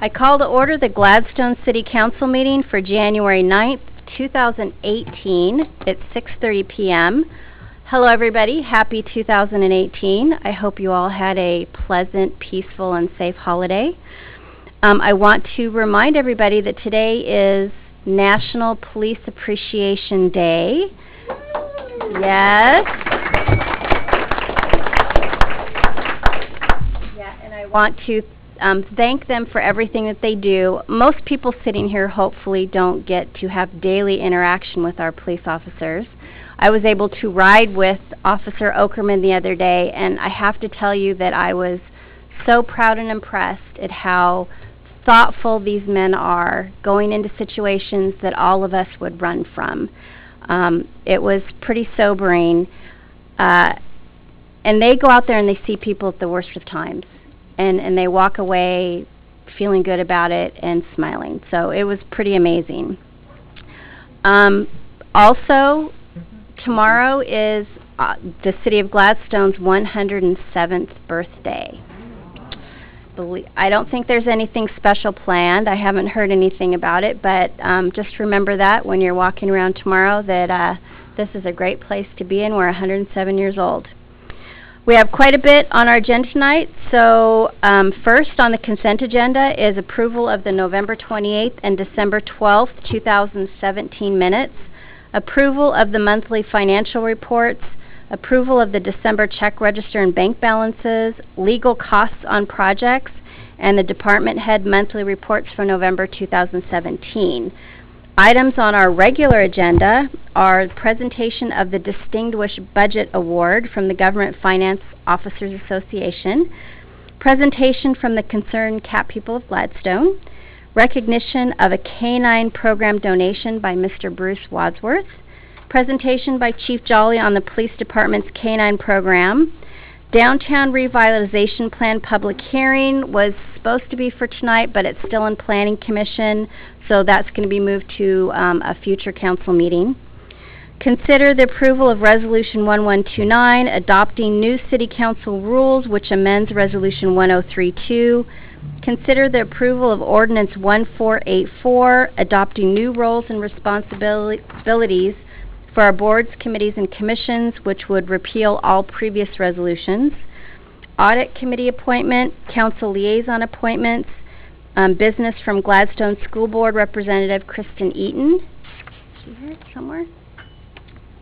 I call to order the Gladstone City Council meeting for January 9th, 2018. It's 6:30 p.m. Hello everybody, happy 2018. I hope you all had a pleasant, peaceful, and safe holiday. I want to remind everybody that today is National Police Appreciation Day. Yes. Yeah, and I want to thank them for everything that they do. Most people sitting here hopefully don't get to have daily interaction with our police officers. I was able to ride with Officer Okerman the other day, and I have to tell you that I was so proud and impressed at how thoughtful these men are going into situations that all of us would run from. It was pretty sobering. And they go out there and they see people at the worst of times. And they walk away feeling good about it and smiling. So it was pretty amazing. Also, tomorrow is the City of Gladstone's 107th birthday. I don't think there's anything special planned. I haven't heard anything about it, but just remember that when you're walking around tomorrow that this is a great place to be in. We're 107 years old. We have quite a bit on our agenda tonight, so first on the consent agenda is approval of the November 28th and December 12th, 2017 minutes, approval of the monthly financial reports, approval of the December check register and bank balances, legal costs on projects, and the department head monthly reports for November 2017. Items on our regular agenda are presentation of the Distinguished Budget Award from the Government Finance Officers Association, presentation from the Concerned Cat People of Gladstone, recognition of a K-9 program donation by Mr. Bruce Wadsworth, presentation by Chief Jolly on the Police Department's K-9 program. Downtown Revitalization Plan public hearing was supposed to be for tonight, but it's still in Planning Commission, so that's going to be moved to a future council meeting. Consider the approval of Resolution 1129, adopting new City Council rules which amends Resolution 1032. Consider the approval of Ordinance 1484, adopting new roles and responsibilities for our boards, committees, and commissions, which would repeal all previous resolutions. Audit Committee appointment, Council Liaison appointments, business from Gladstone School Board Representative Kristen Eaton. Is she here somewhere?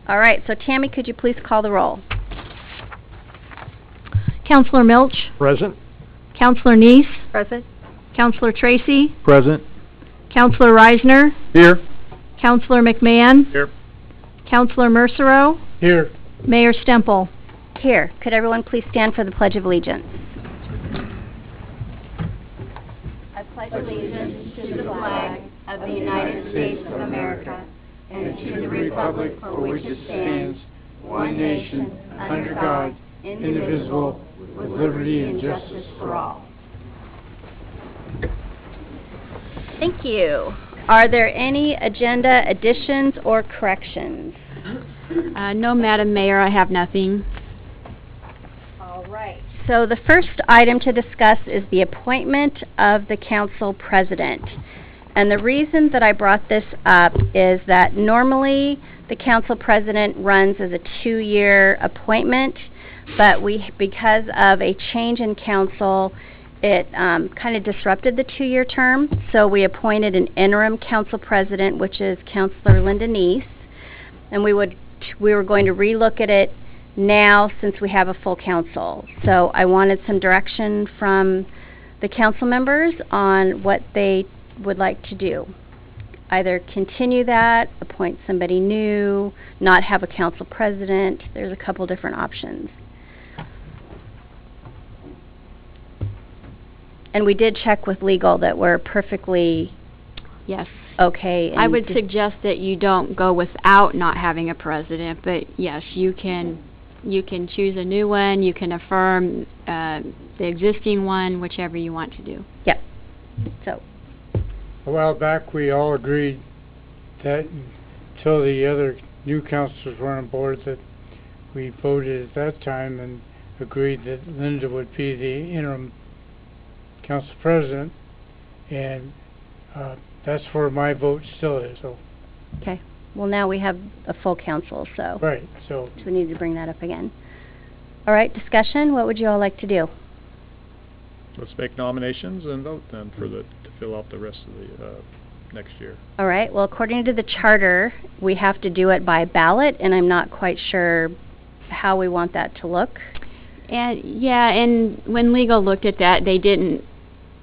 All right, so Tammy, could you please call the roll? Councilor Milch. Present. Councilor Neese. Present. Councilor Tracy. Present. Councilor Reisner. Here. Councilor McMahon. Here. Councilor Mercero. Here. Mayor Stemple. Here. Could everyone please stand for the Pledge of Allegiance? I pledge allegiance to the flag of the United States of America and to the republic for which it stands, one nation, under God, indivisible, with liberty and justice for all. Thank you. Are there any agenda additions or corrections? No, Madam Mayor, I have nothing. All right. So the first item to discuss is the appointment of the council president. And the reason that I brought this up is that normally the council president runs as a 2-year appointment, but because of a change in council, it kind of disrupted the 2-year term, so we appointed an interim council president, which is Councilor Linda Neese, and we were going to relook at it now since we have a full council. So I wanted some direction from the council members on what they would like to do. Either continue that, appoint somebody new, not have a council president. There's a couple different options. And we did check with legal that we're perfectly okay. I would suggest that you don't go without not having a president, but yes, you can choose a new one, you can affirm the existing one, whichever you want to do. Yep. So. A while back we all agreed that until the other new councilors were on board that we voted at that time and agreed that Linda would be the interim council president, and that's where my vote still is. So. Okay. Well, now we have a full council, so. Right. So. So we need to bring that up again. All right, discussion. What would you all like to do? Let's make nominations and vote then to fill out the rest of the next year. All right. Well, according to the charter, we have to do it by ballot, and I'm not quite sure how we want that to look. And yeah, and when legal looked at that, they didn't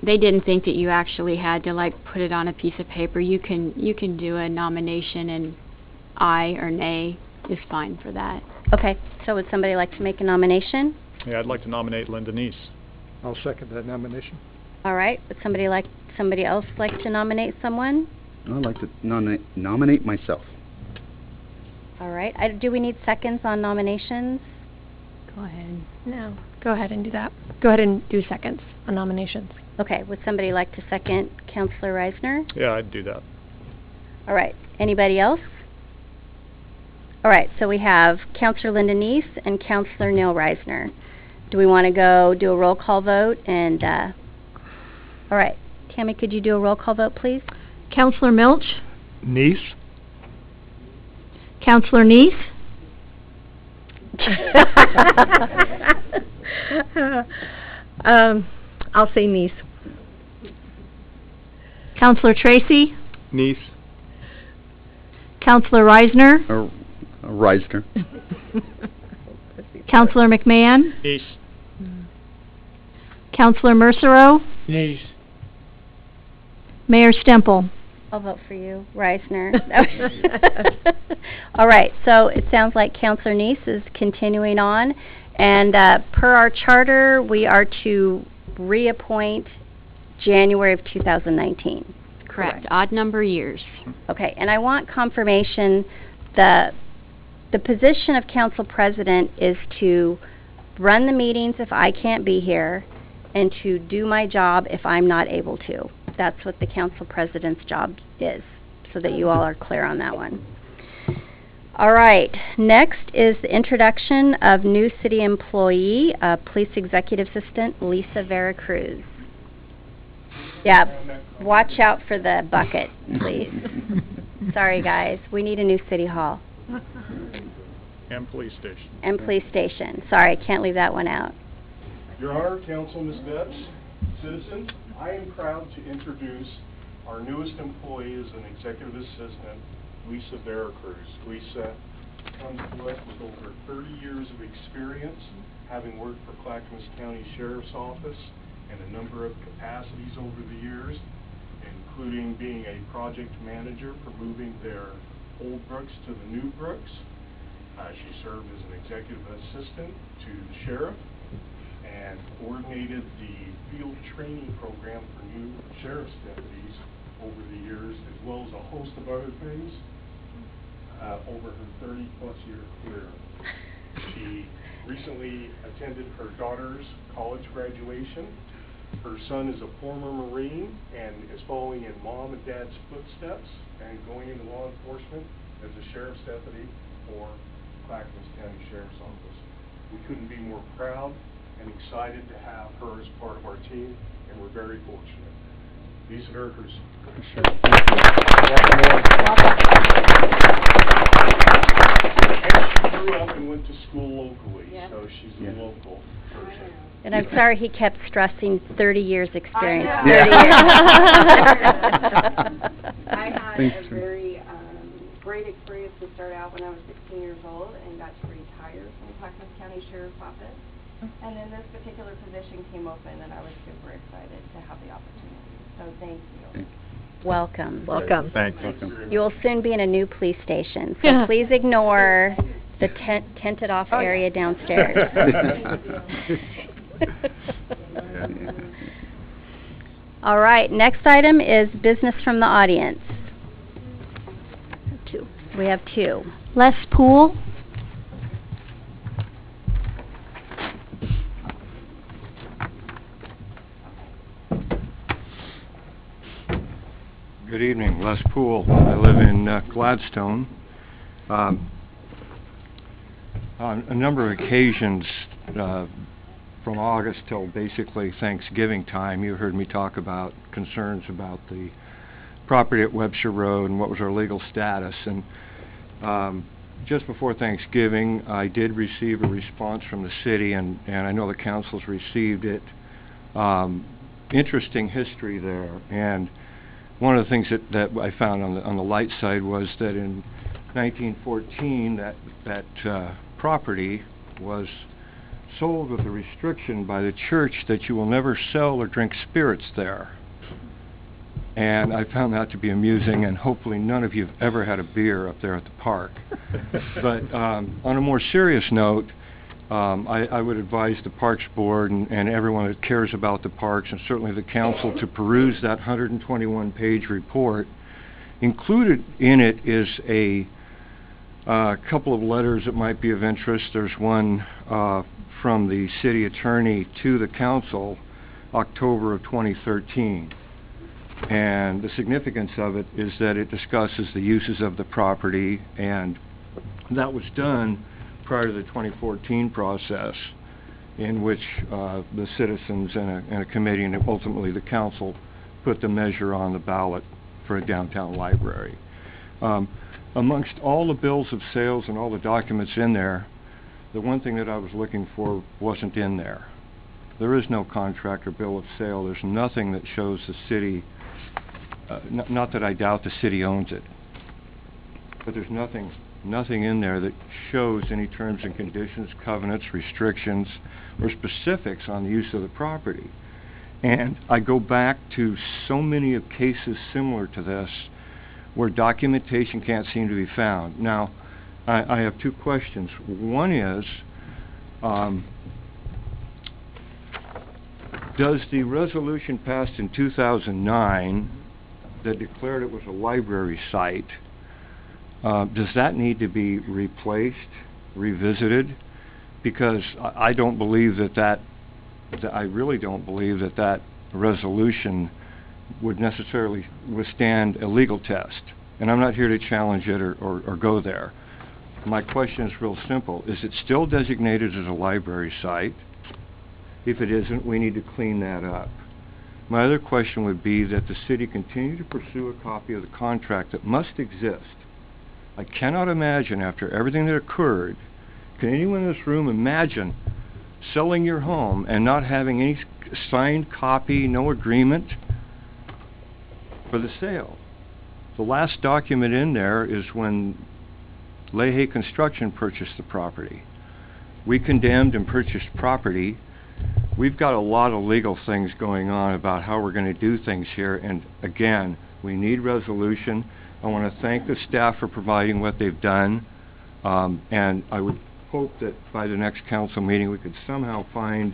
think that you actually had to like put it on a piece of paper. You can do a nomination, and aye or nay is fine for that. Okay. So would somebody like to make a nomination? Yeah, I'd like to nominate Linda Neese. I'll second that nomination. All right. Would somebody else like to nominate someone? I'd like to nominate myself. All right. Do we need seconds on nominations? Go ahead. No. Go ahead and do that. Go ahead and do seconds on nominations. Okay. Would somebody like to second Councilor Reisner? Yeah, I'd do that. All right. Anybody else? All right. So we have Councilor Linda Neese and Councilor Neil Reisner. Do we want to go do a roll call vote? And all right. Tammy, could you do a roll call vote, please? Councilor Milch? Neese? Councilor Neese? I'll say Neese. Councilor Tracy? Neese. Councilor Reisner? Reisner. Councilor McMahon? Neese. Councilor Mercero? Neese. Mayor Stemple? I'll vote for you, Reisner. All right. So it sounds like Councilor Neese is continuing on. And per our charter, we are to reappoint January of 2019. Correct. Odd number years. Okay. And I want confirmation the position of council president is to run the meetings if I can't be here and to do my job if I'm not able to. That's what the council president's job is, so that you all are clear on that one. All right. Next is the introduction of new city employee, Police Executive Assistant Lisa Veracruz. Yeah, watch out for the bucket, please. Sorry, guys. We need a new city hall. And police station. And police station. Sorry, I can't leave that one out. Your Honor, Council, Ms. Debs, citizens, I am proud to introduce our newest employee as an executive assistant, Lisa Veracruz. Lisa comes to us with over 30 years of experience, having worked for Clackamas County Sheriff's Office in a number of capacities over the years, including being a project manager for moving their old Brooks to the new Brooks. She served as an executive assistant to the sheriff and coordinated the field training program for new sheriff's deputies over the years, as well as a host of other things over her 30-plus year career. She recently attended her daughter's college graduation. Her son is a former Marine and is following in mom and dad's footsteps and going into law enforcement as a sheriff's deputy for Clackamas County Sheriff's Office. We couldn't be more proud and excited to have her as part of our team, and we're very fortunate. Lisa Veracruz. She grew up and went to school locally, so she's a local person. And I'm sorry he kept stressing 30 years experience. know. 30 years. I had a very great experience to start out when I was 16 years old and got to retire from Clackamas County Sheriff's Office. And then this particular position came open and I was super excited to have the opportunity. So thank you. Welcome. Welcome. Thanks. You will soon be in a new police station, so please ignore the tented off area downstairs. All right, next item is business from the audience. We have two. Les Poole? Good evening, Les Poole. I live in Gladstone. On a number of occasions, from August till basically Thanksgiving time, you heard me talk about concerns about the property at Webster Road and what was our legal status. And just before Thanksgiving, I did receive a response from the city, and I know the council's received it. Interesting history there. And one of the things that I found on the light side was that in 1914, that property was sold with a restriction by the church that you will never sell or drink spirits there. And I found that to be amusing, and hopefully none of you have ever had a beer up there at the park. But on a more serious note, I would advise the Parks Board and everyone that cares about the parks, and certainly the council, to peruse that 121-page report. Included in it is a couple of letters that might be of interest. There's one from the city attorney to the council, October of 2013. And the significance of it is that it discusses the uses of the property, and that was done prior to the 2014 process, in which the citizens and a committee and ultimately the council put the measure on the ballot for a downtown library. Amongst all the bills of sales and all the documents in there, the one thing that I was looking for wasn't in there. There is no contract or bill of sale. There's nothing that shows the city, not that I doubt the city owns it, but there's nothing in there that shows any terms and conditions, covenants, restrictions, or specifics on the use of the property. And I go back to so many of cases similar to this where documentation can't seem to be found. Now, I have two questions. One is, does the resolution passed in 2009 that declared it was a library site, does that need to be replaced, revisited? Because I don't believe I really don't believe that resolution would necessarily withstand a legal test. And I'm not here to challenge it or go there. My question is real simple. Is it still designated as a library site? If it isn't, we need to clean that up. My other question would be that the city continue to pursue a copy of the contract that must exist. I cannot imagine, after everything that occurred, can anyone in this room imagine selling your home and not having any signed copy, no agreement for the sale? The last document in there is when Leahy Construction purchased the property. We condemned and purchased property. We've got a lot of legal things going on about how we're going to do things here, and again, we need resolution. I want to thank the staff for providing what they've done, and I would hope that by the next council meeting we could somehow find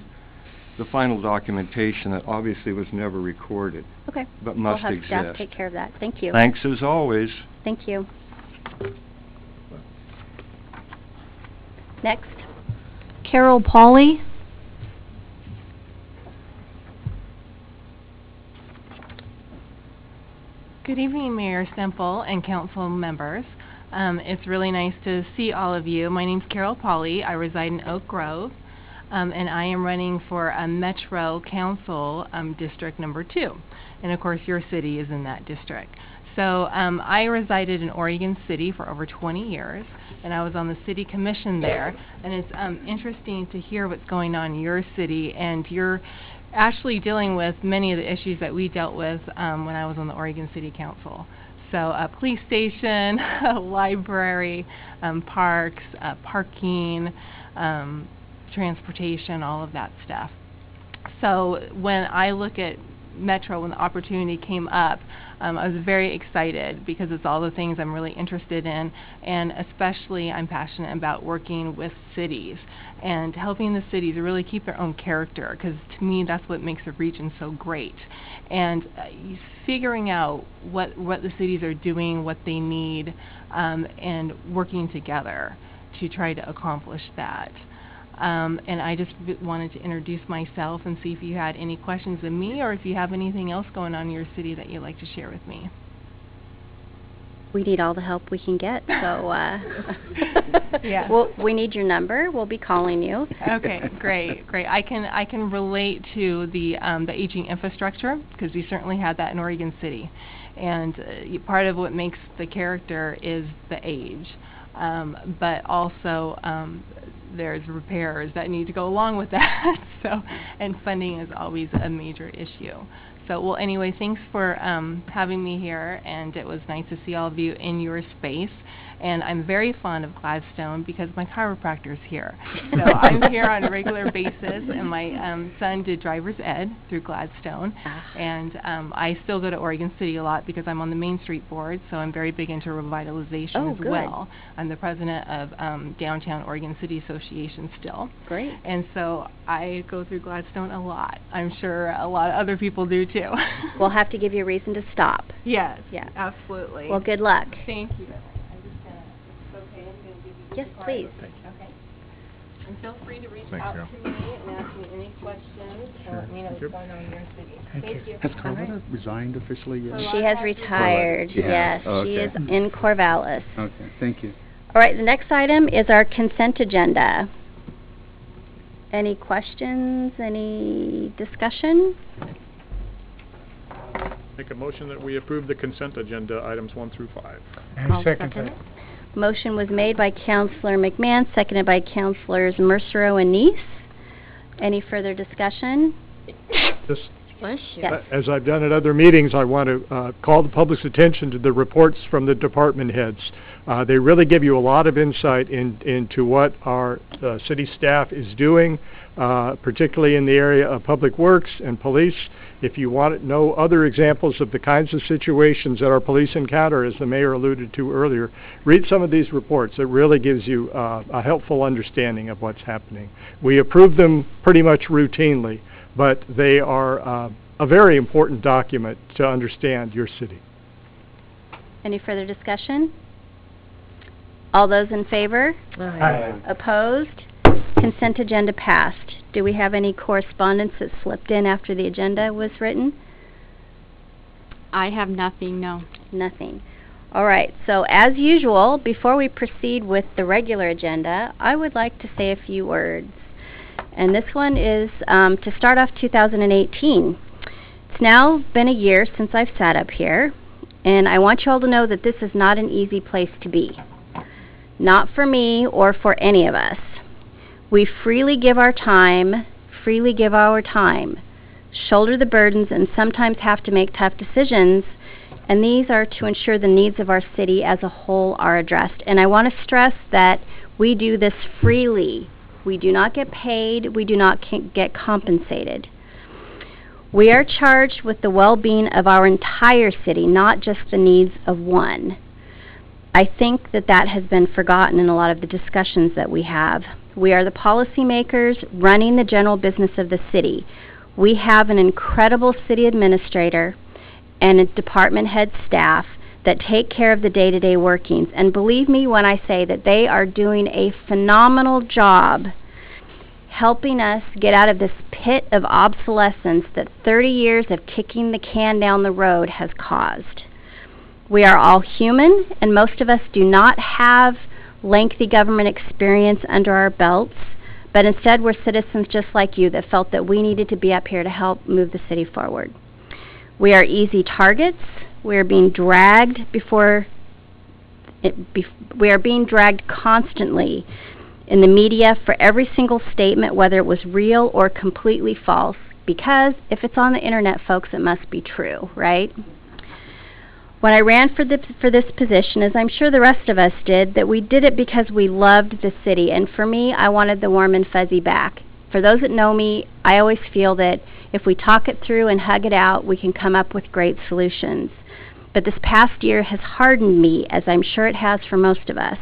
the final documentation that obviously was never recorded, Okay. but must exist. We'll have staff take care of that. Thank you. Thanks as always. Thank you. Next. Carol Pauley. Good evening, Mayor Semple and council members. It's really nice to see all of you. My name's Carol Pauley. I reside in Oak Grove, and I am running for a Metro Council District number 2. And of course, your city is in that district. So I resided in Oregon City for over 20 years, and I was on the city commission there. And it's interesting to hear what's going on in your city, and you're actually dealing with many of the issues that we dealt with when I was on the Oregon City Council. So a police station, a library, parks, parking, transportation, all of that stuff. So when I look at Metro, when the opportunity came up, I was very excited because it's all the things I'm really interested in, and especially I'm passionate about working with cities and helping the cities really keep their own character, because to me that's what makes a region so great. And figuring out what the cities are doing, what they need, and working together to try to accomplish that. And I just wanted to introduce myself and see if you had any questions of me, or if you have anything else going on in your city that you'd like to share with me. We need all the help we can get, so, Yeah. we need your number. We'll be calling you. Okay, great. I can relate to the aging infrastructure, because we certainly had that in Oregon City. And part of what makes the character is the age. But also, there's repairs that need to go along with that. So, and funding is always a major issue. So, well, anyway, thanks for having me here, and it was nice to see all of you in your space. And I'm very fond of Gladstone because my chiropractor's here. So I'm here on a regular basis, and my son did driver's ed through Gladstone. And I still go to Oregon City a lot because I'm on the Main Street board, so I'm very big into revitalization as well. I'm the president of Downtown Oregon City Association still. Great. And so I go through Gladstone a lot. I'm sure a lot of other people do too. We'll have to give you a reason to stop. Yes, Yeah. absolutely. Well, good luck. Thank you. I'm just gonna, it's okay, I'm gonna give you Yes, the card. please. Okay. And feel free to reach Thanks, out Carol. to me and ask me any questions, or let me know what's Yep. going on in your city. Thank you. Has Carlotta resigned officially yet? She has retired. Corvallis. Yeah. Yes, Oh, she okay. is in Corvallis. Okay, thank you. All right, the next item is our consent agenda. Any questions, any discussion? Make a motion that we approve the consent agenda, items 1 through 5. I second that. Motion was made by Counselor McMahon, seconded by Counselors Mercero and Neese. Any further discussion? Just Yes. As I've done at other meetings, I want to call the public's attention to the reports from the department heads. They really give you a lot of insight into what our city staff is doing, particularly in the area of public works and police. If you want to know other examples of the kinds of situations that our police encounter, as the mayor alluded to earlier, read some of these reports. It really gives you a helpful understanding of what's happening. We approve them pretty much routinely, but they are a very important document to understand your city. Any further discussion? All those in favor? Aye. Opposed? Consent agenda passed. Do we have any correspondence that slipped in after the agenda was written? I have nothing, no. Nothing. All right, so as usual, before we proceed with the regular agenda, I would like to say a few words. And this one is to start off 2018. It's now been a year since I've sat up here, and I want you all to know that this is not an easy place to be. Not for me or for any of us. We freely give our time, shoulder the burdens, and sometimes have to make tough decisions, and these are to ensure the needs of our city as a whole are addressed. And I want to stress that we do this freely. We do not get paid. We do not get compensated. We are charged with the well-being of our entire city, not just the needs of one. I think that has been forgotten in a lot of the discussions that we have. We are the policymakers running the general business of the city. We have an incredible city administrator and a department head staff that take care of the day-to-day workings. And believe me when I say that they are doing a phenomenal job helping us get out of this pit of obsolescence that 30 years of kicking the can down the road has caused. We are all human, and most of us do not have lengthy government experience under our belts, but instead we're citizens just like you that felt that we needed to be up here to help move the city forward. We are easy targets. We are being dragged we are being dragged constantly in the media for every single statement, whether it was real or completely false, because if it's on the internet, folks, it must be true, right? When I ran for this position, as I'm sure the rest of us did, that we did it because we loved the city, and for me, I wanted the warm and fuzzy back. For those that know me, I always feel that if we talk it through and hug it out, we can come up with great solutions. But this past year has hardened me, as I'm sure it has for most of us.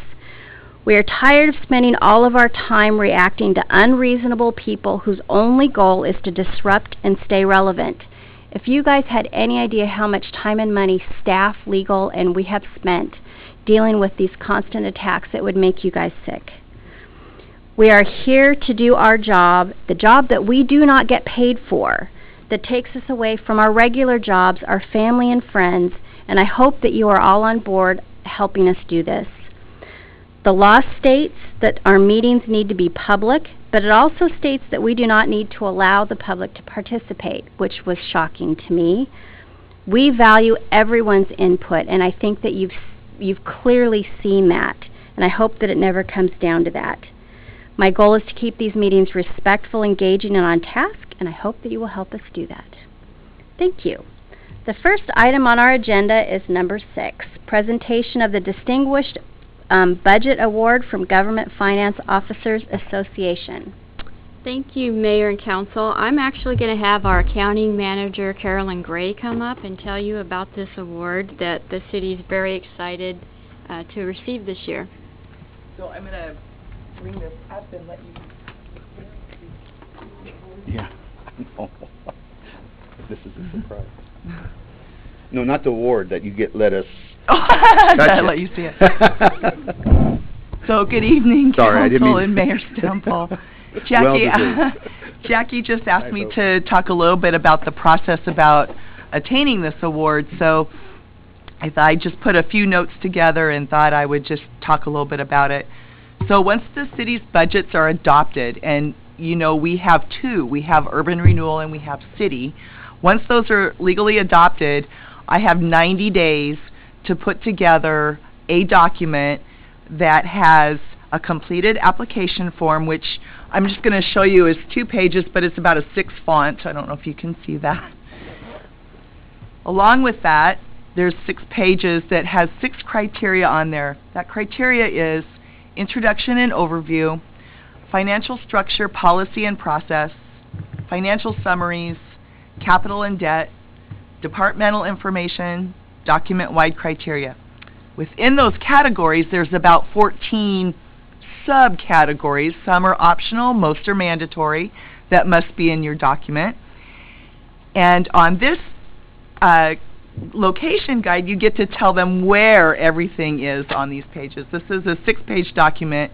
We are tired of spending all of our time reacting to unreasonable people whose only goal is to disrupt and stay relevant. If you guys had any idea how much time and money, staff, legal, and we have spent dealing with these constant attacks, it would make you guys sick. We are here to do our job, the job that we do not get paid for, that takes us away from our regular jobs, our family and friends, and I hope that you are all on board helping us do this. The law states that our meetings need to be public, but it also states that we do not need to allow the public to participate, which was shocking to me. We value everyone's input, and I think that you've clearly seen that, and I hope that it never comes down to that. My goal is to keep these meetings respectful, engaging, and on task, and I hope that you will help us do that. Thank you. The first item on our agenda is number 6, presentation of the Distinguished Budget Award from Government Finance Officers Association. Thank you, Mayor and Council. I'm actually going to have our accounting manager, Carolyn Gray, come up and tell you about this award that the city is very excited to receive this year. So I'm going to bring this up and let you... Yeah, I know. This is a surprise. No, not the award that you get, let us... I'll let you see it. So, good evening, Council and Mayor Stemple. Jackie just asked me to talk a little bit about the process about attaining this award, so I thought I'd just put a few notes together and thought I would just talk a little bit about it. So once the city's budgets are adopted, and you know we have two, we have urban renewal and we have city. Once those are legally adopted, I have 90 days to put together a document that has a completed application form, which I'm just going to show you is 2 pages, but it's about a 6 font. I don't know if you can see that. Along with that, there's 6 pages that has 6 criteria on there. That criteria is introduction and overview, financial structure, policy and process, financial summaries, capital and debt, departmental information, document-wide criteria. Within those categories, there's about 14 subcategories. Some are optional, most are mandatory, that must be in your document. And on this location guide, you get to tell them where everything is on these pages. This is a 6-page document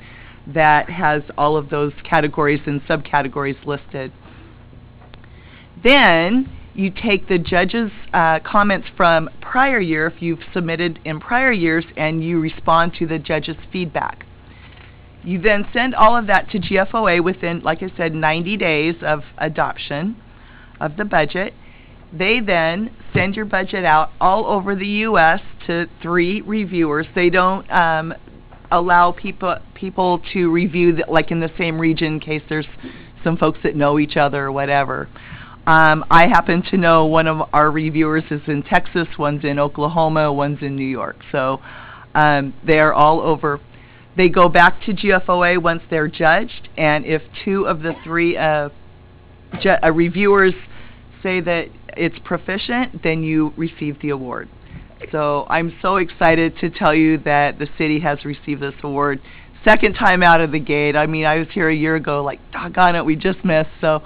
that has all of those categories and subcategories listed. Then you take the judge's comments from prior year, if you've submitted in prior years, and you respond to the judge's feedback. You then send all of that to GFOA within, like I said, 90 days of adoption of the budget. They then send your budget out all over the U.S. to 3 reviewers. They don't allow people to review like in the same region in case there's some folks that know each other or whatever. I happen to know one of our reviewers is in Texas, one's in Oklahoma, one's in New York. So they're all over. They go back to GFOA once they're judged, and if 2 of the 3 reviewers say that it's proficient, then you receive the award. So I'm so excited to tell you that the city has received this award. 2nd time out of the gate. I mean, I was here a year ago, like, doggone it, we just missed. So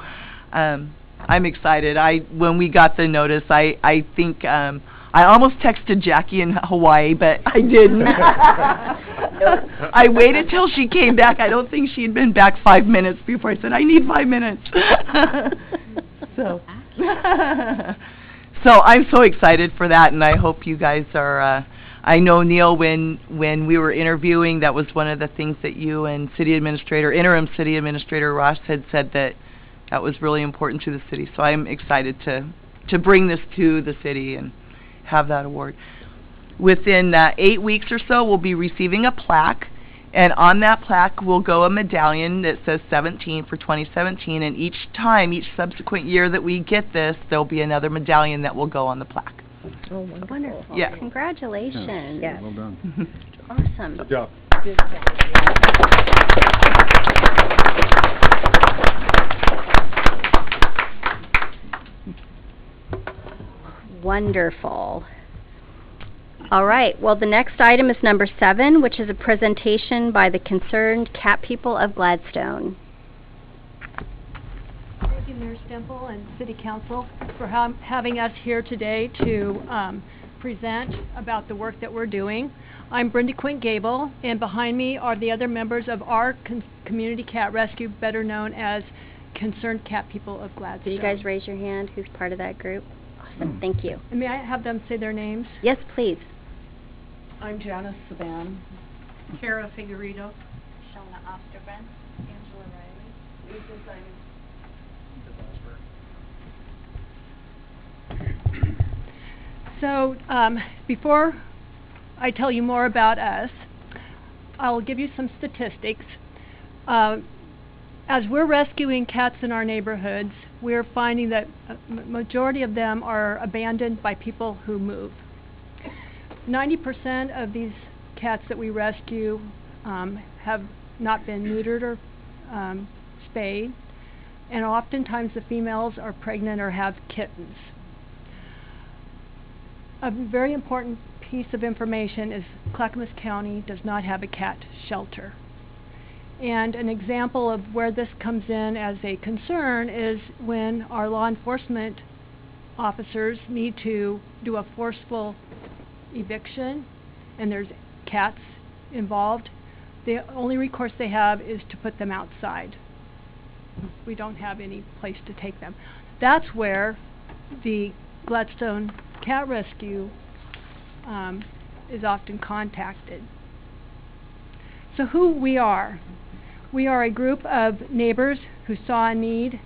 I'm excited. When we got the notice, I think I almost texted Jackie in Hawaii, but I didn't. I waited till she came back. I don't think she'd been back 5 minutes before I said, I need 5 minutes. So I'm so excited for that, and I hope you guys are. I know, Neil, when we were interviewing, that was one of the things that you and interim city administrator Ross had said that was really important to the city. So I'm excited to bring this to the city and have that award. Within 8 weeks or so, we'll be receiving a plaque, and on that plaque will go a medallion that says 17 for 2017, and each subsequent year that we get this, there'll be another medallion that will go on the plaque. Oh, wonderful. Yeah. Congratulations. Yes. Well done. Awesome. Good job. Good job. Wonderful. All right, well, the next item is number 7, which is a presentation by the concerned Cat people of Gladstone. Thank you, Mayor Stemple and City Council, for having us here today to present about the work that we're doing. I'm Brenda Quint Gable, and behind me are the other members of our community cat rescue, better known as Concerned Cat People of Gladstone. Will you guys raise your hand who's part of that group? Awesome, thank you. And may I have them say their names? Yes, please. I'm Janice Saban. Kara Figueredo. Shona Osterben. Angela Riley. Lisa Simon. So, before I tell you more about us, I'll give you some statistics. As we're rescuing cats in our neighborhoods, we're finding that a majority of them are abandoned by people who move. 90% of these cats that we rescue have not been neutered or spayed, and oftentimes the females are pregnant or have kittens. A very important piece of information is Clackamas County does not have a cat shelter. And an example of where this comes in as a concern is when our law enforcement officers need to do a forceful eviction and there's cats involved. The only recourse they have is to put them outside. We don't have any place to take them. That's where the Gladstone Cat Rescue is often contacted. So who we are. We are a group of neighbors who saw a need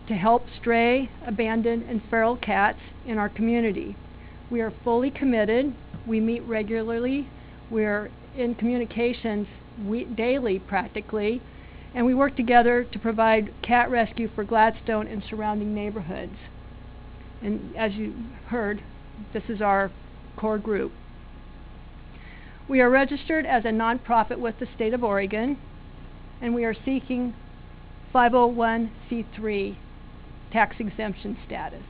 to help stray, abandoned, and feral cats in our community. We are fully committed. We meet regularly. We're in communications daily practically, and we work together to provide cat rescue for Gladstone and surrounding neighborhoods. And as you heard, this is our core group. We are registered as a nonprofit with the state of Oregon, and we are seeking 501c3 tax exemption status.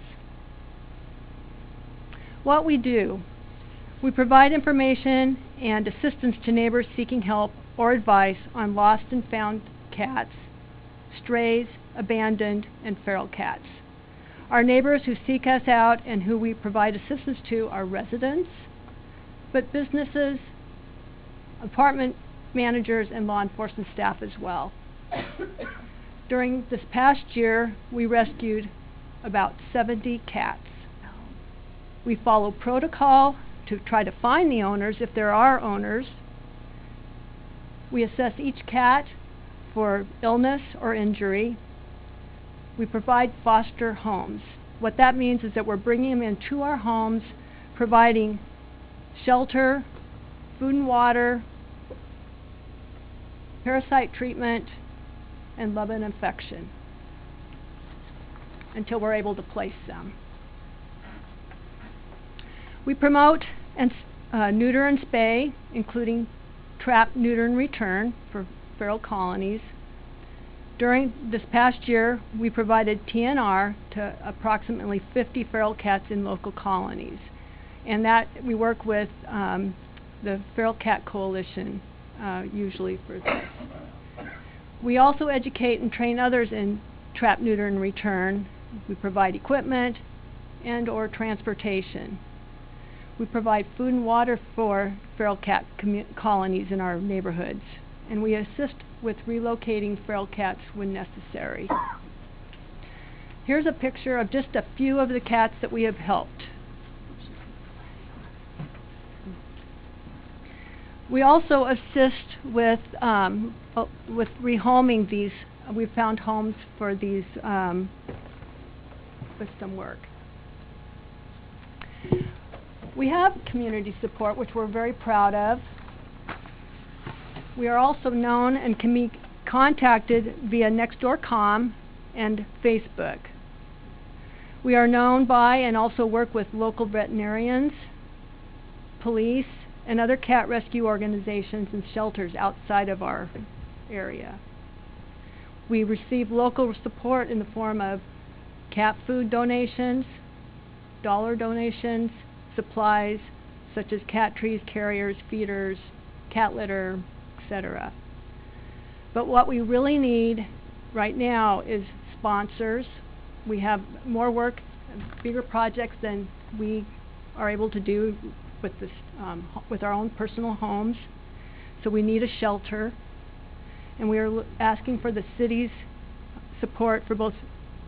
What we do, we provide information and assistance to neighbors seeking help or advice on lost and found cats, strays, abandoned, and feral cats. Our neighbors who seek us out and who we provide assistance to are residents, but businesses, apartment managers, and law enforcement staff as well. During this past year, we rescued about 70 cats. We follow protocol to try to find the owners if there are owners. We assess each cat for illness or injury. We provide foster homes. What that means is that we're bringing them into our homes, providing shelter, food and water, parasite treatment, and love and affection until we're able to place them. We promote and neuter and spay, including trap, neuter, and return for feral colonies. During this past year, we provided TNR to approximately 50 feral cats in local colonies. And that we work with the Feral Cat Coalition usually for this. We also educate and train others in trap, neuter, and return. We provide equipment and or transportation. We provide food and water for feral cat colonies in our neighborhoods, and we assist with relocating feral cats when necessary. Here's a picture of just a few of the cats that we have helped. We also assist with rehoming these. We found homes for these with some work. We have community support, which we're very proud of. We are also known and can be contacted via Nextdoor.com and Facebook. We are known by and also work with local veterinarians, police, and other cat rescue organizations and shelters outside of our area. We receive local support in the form of cat food donations, dollar donations, supplies such as cat trees, carriers, feeders, cat litter, etc. But what we really need right now is sponsors. We have more work, bigger projects than we are able to do with this, with our own personal homes. So we need a shelter, and we are asking for the city's support for both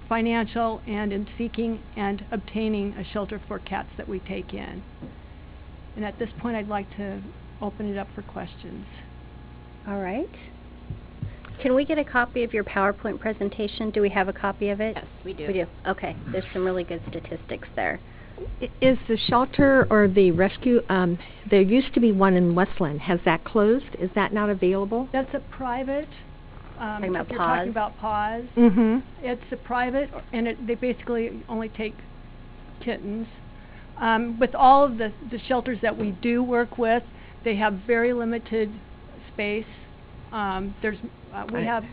financial and in seeking and obtaining a shelter for cats that we take in. And at this point, I'd like to open it up for questions. All right. Can we get a copy of your PowerPoint presentation? Do we have a copy of it? Yes, we do. We do. Okay. There's some really good statistics there. Is the shelter or the rescue, there used to be one in Westland. Has that closed? Is that not available? That's a private, Talking about if you're pause. talking about pause. Mm-hmm. It's a private, and they basically only take kittens. With all of the shelters that we do work with, they have very limited space. We have,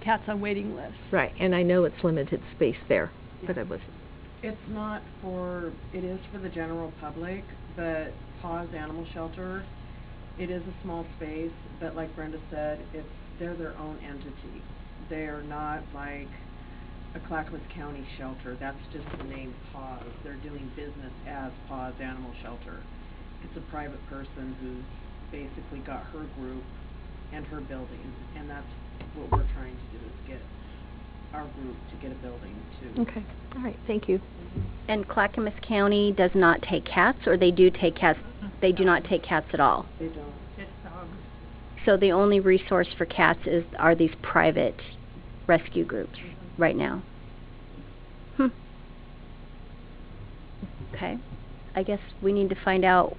cats on waiting lists. Right, and I know it's limited space there, but I was... It is for the general public, but Paws Animal Shelter, it is a small space, but like Brenda said, they're their own entity. They're not like a Clackamas County shelter. That's just the name Paws. They're doing business as Paws Animal Shelter. It's a private person who's basically got her group and her building, and that's what we're trying to do, is get our group to get a building too. Okay, all right, thank you. And Clackamas County does not take cats, or they do take cats? They do not take cats at all. They don't. It's dogs. So the only resource for cats are these private rescue groups right now. Okay. I guess we need to find out.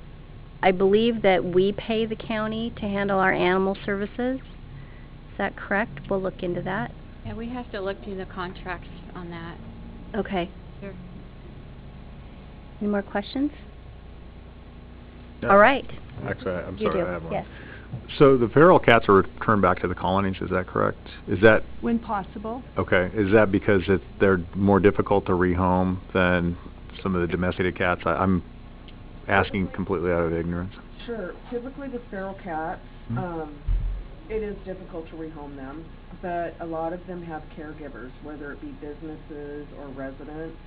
I believe that we pay the county to handle our animal services. Is that correct? We'll look into that. Yeah, we have to look through the contracts on that. Okay. Sure. Any more questions? Yeah. All right. Actually, I'm You sorry, do. I have one. Yes. So the feral cats are returned back to the colonies, is that correct? Is that, When possible. okay, is that because they're more difficult to rehome than some of the domesticated cats? I'm asking completely out of ignorance. Sure. Typically the feral cats, it is difficult to rehome them, but a lot of them have caregivers, whether it be businesses or residents.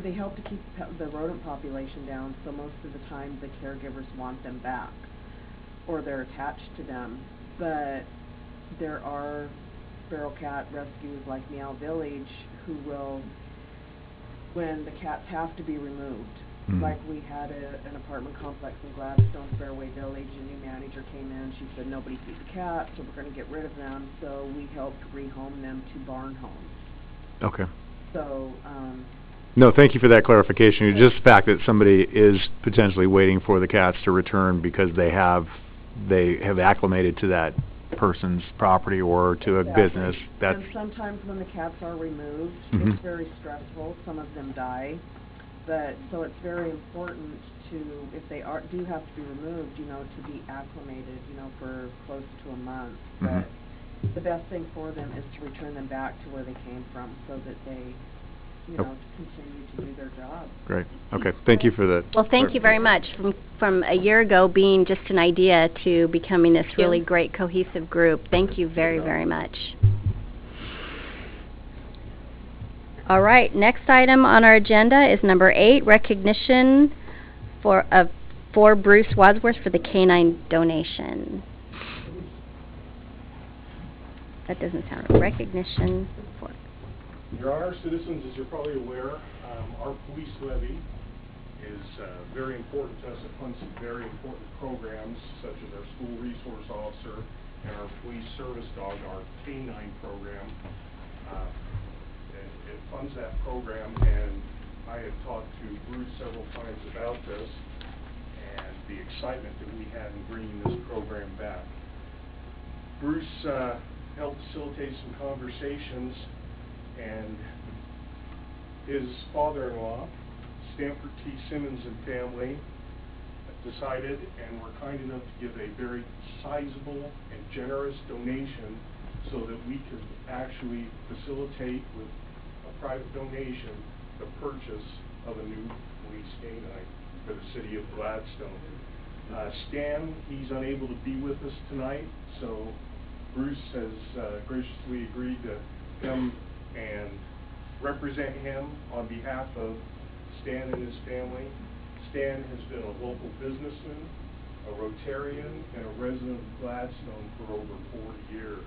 They help to keep the rodent population down, so most of the time the caregivers want them back, or they're attached to them. But there are feral cat rescues like Meow Village who will, when the cats have to be removed, like we had an apartment complex in Gladstone, Fairway Village, a new manager came in, she said nobody sees the cats, so we're going to get rid of them, so we helped rehome them to barn homes. Okay. So, No, thank you for that clarification. Just the fact that somebody is potentially waiting for the cats to return because they have acclimated to that person's property or to a business. That's and sometimes when the cats are removed, Mhm. it's very stressful. Some of them die. But so it's very important to, if they do have to be removed, to be acclimated, for close to a month. Mhm. But the best thing for them is to return them back to where they came from, so that they, to continue to do their job. great. Okay, thank you for that. Well, thank you very much. From a year ago being just an idea to becoming this really great cohesive group. Thank you very, very much. All right, next item on our agenda is number 8, recognition for Bruce Wadsworth for the canine donation. That doesn't sound right. Recognition for... Your Honor, citizens, as you're probably aware, our police levy is very important to us. It funds some very important programs, such as our school resource officer and our police service dog, our canine program. It funds that program, and I have talked to Bruce several times about this and the excitement that we had in bringing this program back. Bruce helped facilitate some conversations, and his father-in-law, Stanford T. Simmons and family, decided and were kind enough to give a very sizable and generous donation so that we could actually facilitate with a private donation the purchase of a new police canine for the city of Gladstone. Stan, he's unable to be with us tonight, so Bruce has graciously agreed to come and represent him on behalf of Stan and his family. Stan has been a local businessman, a Rotarian, and a resident of Gladstone for over 40 years.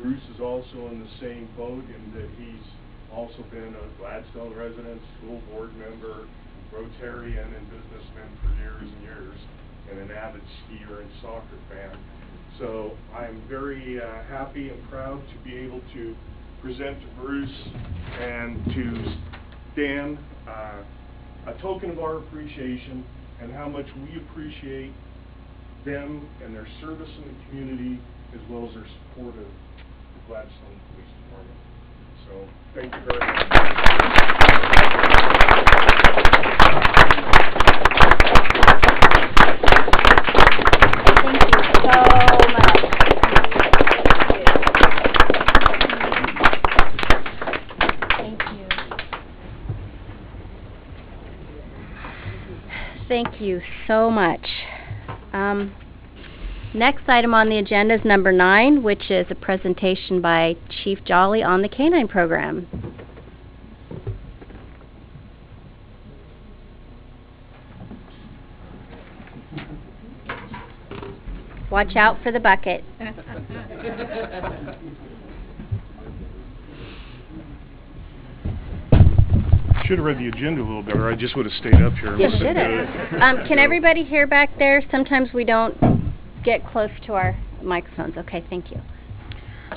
Bruce is also in the same boat in that he's also been a Gladstone resident, school board member, Rotarian and businessman for years and years, and an avid skier and soccer fan. So I'm very happy and proud to be able to present to Bruce and to Dan a token of our appreciation and how much we appreciate them and their service in the community, as well as their support of the Gladstone Police Department. So, thank you very much. Thank you so much. Thank you. Thank you so much. Next item on the agenda is number 9, which is a presentation by Chief Jolly on the Canine Program. Watch out for the bucket. Should have read the agenda a little better. I just would have stayed up here and You listened should to it. have. Can everybody hear back there? Sometimes we don't get close to our microphones. Okay, thank you.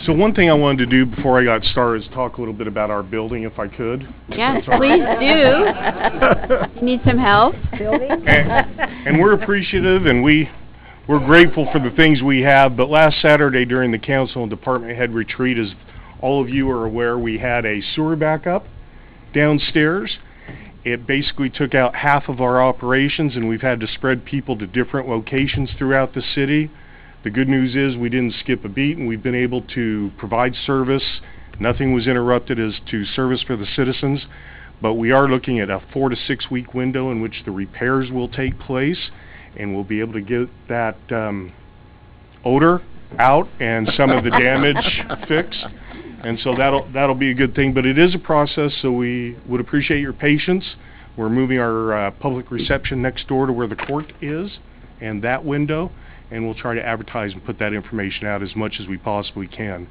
So one thing I wanted to do before I got started is talk a little bit about our building, if I could. Yes, please do. You need some help? And we're appreciative, and we're grateful for the things we have. But last Saturday during the council and department head retreat, as all of you are aware, we had a sewer backup downstairs. It basically took out half of our operations, and we've had to spread people to different locations throughout the city. The good news is we didn't skip a beat, and we've been able to provide service. Nothing was interrupted as to service for the citizens, but we are looking at a 4 to 6 week window in which the repairs will take place, and we'll be able to get that odor out and some of the damage fixed. And so that'll be a good thing, but it is a process, so we would appreciate your patience. We're moving our public reception next door to where the court is, and that window, and we'll try to advertise and put that information out as much as we possibly can.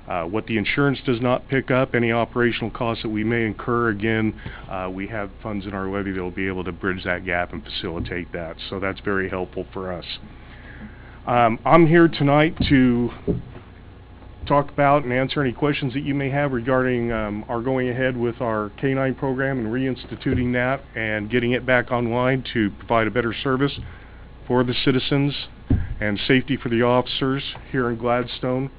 What the insurance does not pick up, any operational costs that we may incur, again, we have funds in our levy that will be able to bridge that gap and facilitate that, so that's very helpful for us. I'm here tonight to talk about and answer any questions that you may have regarding our going ahead with our K-9 program and reinstituting that and getting it back online to provide a better service for the citizens and safety for the officers here in Gladstone.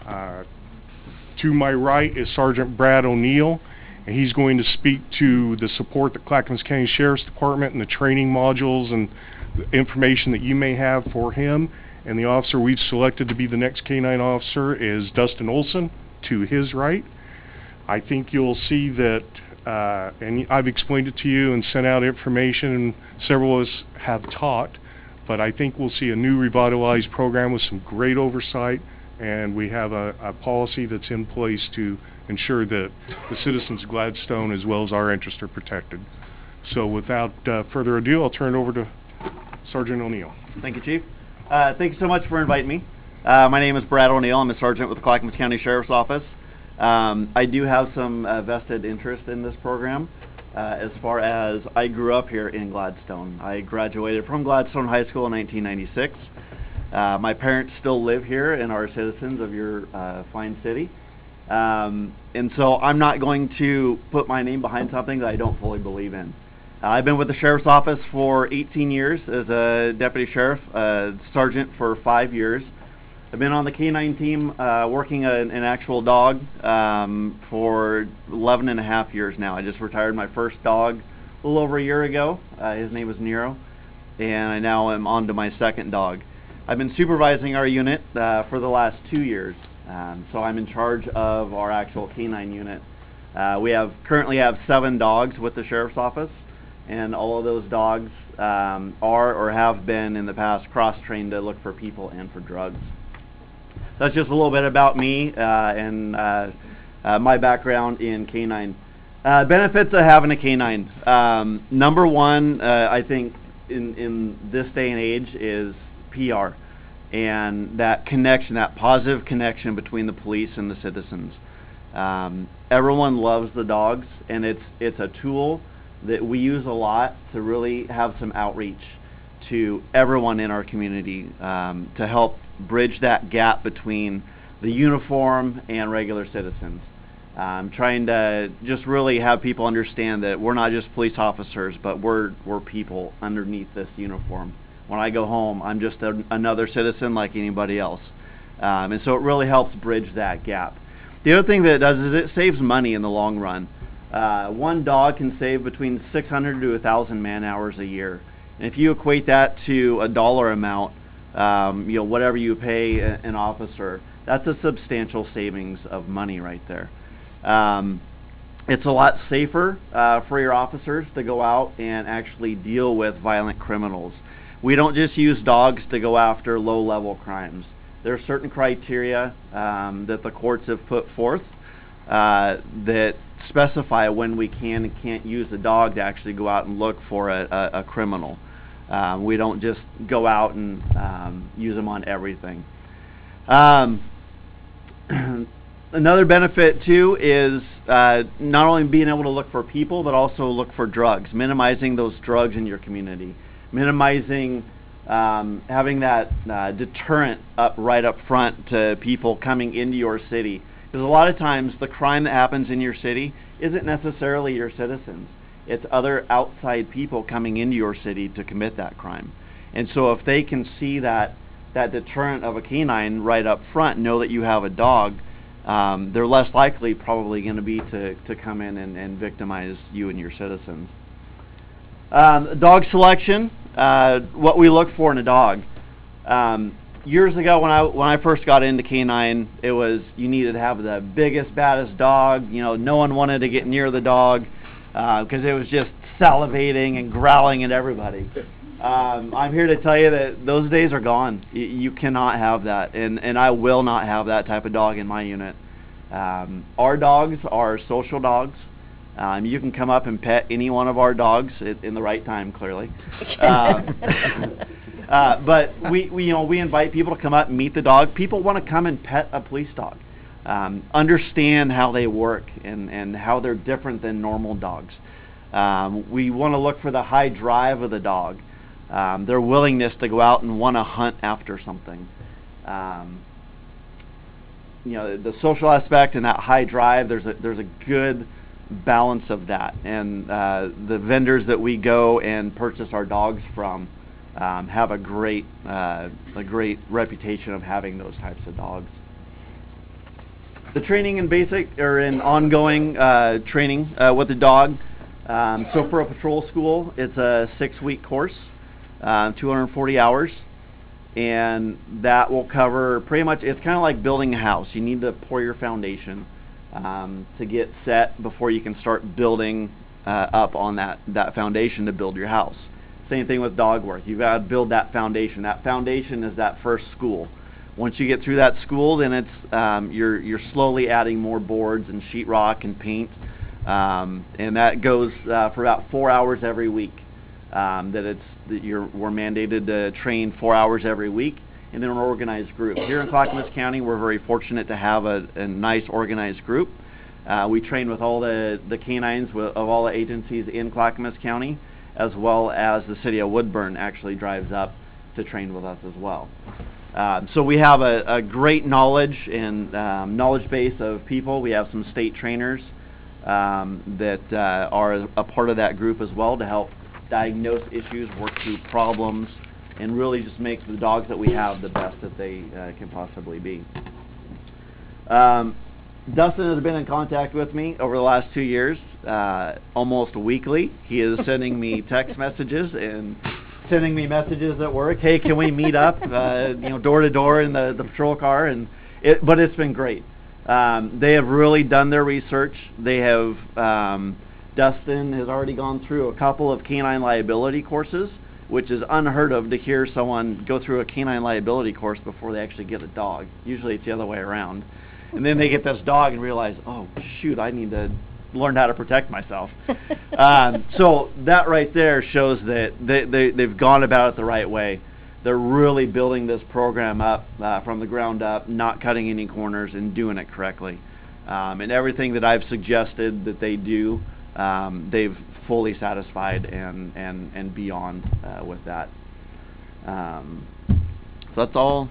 To my right is Sergeant Brad O'Neill, and he's going to speak to the support that Clackamas County Sheriff's Department and the training modules and the information that you may have for him. And the officer we've selected to be the next K-9 officer is Dustin Olson, to his right. I think you'll see that, and I've explained it to you and sent out information, and several of us have taught, but I think we'll see a new revitalized program with some great oversight, and we have a policy that's in place to ensure that the citizens of Gladstone as well as our interests are protected. So without further ado, I'll turn it over to Sergeant O'Neill. Thank you, Chief. Thank you so much for inviting me. My name is Brad O'Neill. I'm a sergeant with the Clackamas County Sheriff's Office. I do have some vested interest in this program as far as I grew up here in Gladstone. I graduated from Gladstone High School in 1996. My parents still live here and are citizens of your fine city. And so I'm not going to put my name behind something that I don't fully believe in. I've been with the Sheriff's Office for 18 years as a Deputy Sheriff, Sergeant for 5 years. I've been on the K-9 team working an actual dog for 11 and a half years now. I just retired my first dog a little over a year ago. His name was Nero, and I now am on to my second dog. I've been supervising our unit for the last 2 years, so I'm in charge of our actual K-9 unit. We currently have 7 dogs with the Sheriff's Office, and all of those dogs are or have been in the past cross-trained to look for people and for drugs. That's just a little bit about me and my background in K-9. Benefits of having a K-9. Number one, I think in this day and age is PR and that connection, that positive connection between the police and the citizens. Everyone loves the dogs, and it's a tool that we use a lot to really have some outreach to everyone in our community, to help bridge that gap between the uniform and regular citizens. Trying to just really have people understand that we're not just police officers, but we're people underneath this uniform. When I go home, I'm just another citizen like anybody else. And so it really helps bridge that gap. The other thing that it does is it saves money in the long run. One dog can save between 600 to 1,000 man-hours a year. And if you equate that to a dollar amount, whatever you pay an officer, that's a substantial savings of money right there. It's a lot safer for your officers to go out and actually deal with violent criminals. We don't just use dogs to go after low-level crimes. There are certain criteria that the courts have put forth that specify when we can and can't use a dog to actually go out and look for a criminal. We don't just go out and use them on everything. Another benefit too is not only being able to look for people, but also look for drugs, minimizing those drugs in your community, minimizing having that deterrent right up front to people coming into your city. Because a lot of times the crime that happens in your city isn't necessarily your citizens. It's other outside people coming into your city to commit that crime. And so if they can see that deterrent of a canine right up front, know that you have a dog, they're less likely probably going to be to come in and victimize you and your citizens. Dog selection, what we look for in a dog. Years ago when I first got into canine, it was you needed to have the biggest, baddest dog. No one wanted to get near the dog because it was just salivating and growling at everybody. I'm here to tell you that those days are gone. You cannot have that, and I will not have that type of dog in my unit. Our dogs are social dogs. You can come up and pet any one of our dogs in the right time, clearly. But we invite people to come up and meet the dog. People want to come and pet a police dog, understand how they work and how they're different than normal dogs. We want to look for the high drive of the dog, their willingness to go out and want to hunt after something. The social aspect and that high drive. There's a good balance of that, and the vendors that we go and purchase our dogs from have a great reputation of having those types of dogs. The training in basic or in ongoing training with the dog. So for a patrol school, it's a 6-week course, 240 hours, and that will cover pretty much. It's kind of like building a house. You need to pour your foundation to get set before you can start building up on that foundation to build your house. Same thing with dog work. You've got to build that foundation. That foundation is that first school. Once you get through that school, then it's you're slowly adding more boards and sheetrock and paint, and that goes for about 4 hours every week. We're mandated to train 4 hours every week, and then an organized group. Here in Clackamas County, we're very fortunate to have a nice organized group. We train with all the canines of all the agencies in Clackamas County, as well as the city of Woodburn actually drives up to train with us as well. So we have a great knowledge and knowledge base of people. We have some state trainers that are a part of that group as well to help diagnose issues, work through problems, and really just make the dogs that we have the best that they can possibly be. Dustin has been in contact with me over the last 2 years, almost weekly. He is sending me text messages and sending me messages at work. Hey, can we meet up? Door to door in the patrol car, but it's been great. They have really done their research. They have. Dustin has already gone through a couple of canine liability courses, which is unheard of to hear someone go through a canine liability course before they actually get a dog. Usually it's the other way around. And then they get this dog and realize, oh, shoot, I need to learn how to protect myself. So that right there shows that they've gone about it the right way. They're really building this program up from the ground up, not cutting any corners and doing it correctly. And everything that I've suggested that they do, they've fully satisfied and beyond with that. So that's all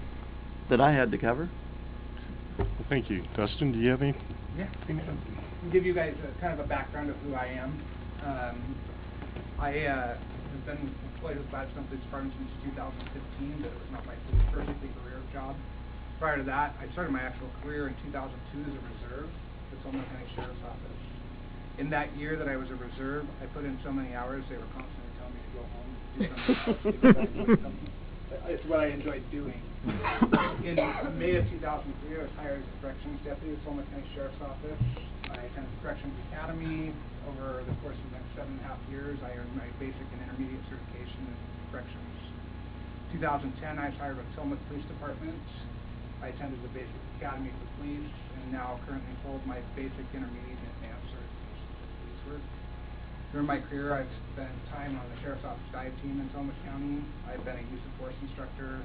that I had to cover. Well, thank you. Dustin, do you have any? Yeah, I'll give you guys kind of a background of who I am. I have been employed with Gladstone Police Department since 2015, but it was not my first career job. Prior to that, I started my actual career in 2002 as a reserve with Tacoma County Sheriff's Office. In that year that I was a reserve, I put in so many hours, they were constantly telling me to go home and do something else. It's what I enjoyed doing. In May of 2003, I was hired as a corrections deputy at Tacoma County Sheriff's Office. I attended Corrections Academy. Over the course of the next 7.5 years, I earned my basic and intermediate certification in corrections. 2010, I was hired by Tillamook Police Department. I attended the basic academy for police, and now currently hold my basic, intermediate, and advanced certifications in police work. During my career, I've spent time on the Sheriff's Office dive team in Tillamook County. I've been a use of force instructor.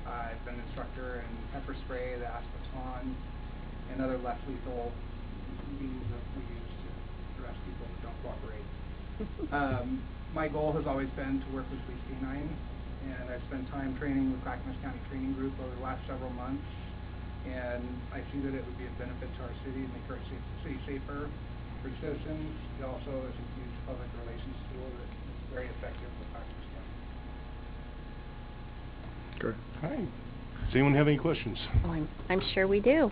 I've been an instructor in pepper spray, the baton, and other less lethal means that we use to arrest people that don't cooperate. My goal has always been to work with Police K-9, and I've spent time training with Clackamas County Training Group over the last several months, and I see that it would be a benefit to our city, make our city safer for citizens. It also is a huge public relations tool that is very effective with Clackamas County. Great. All right. Does anyone have any questions? Oh, I'm sure we do.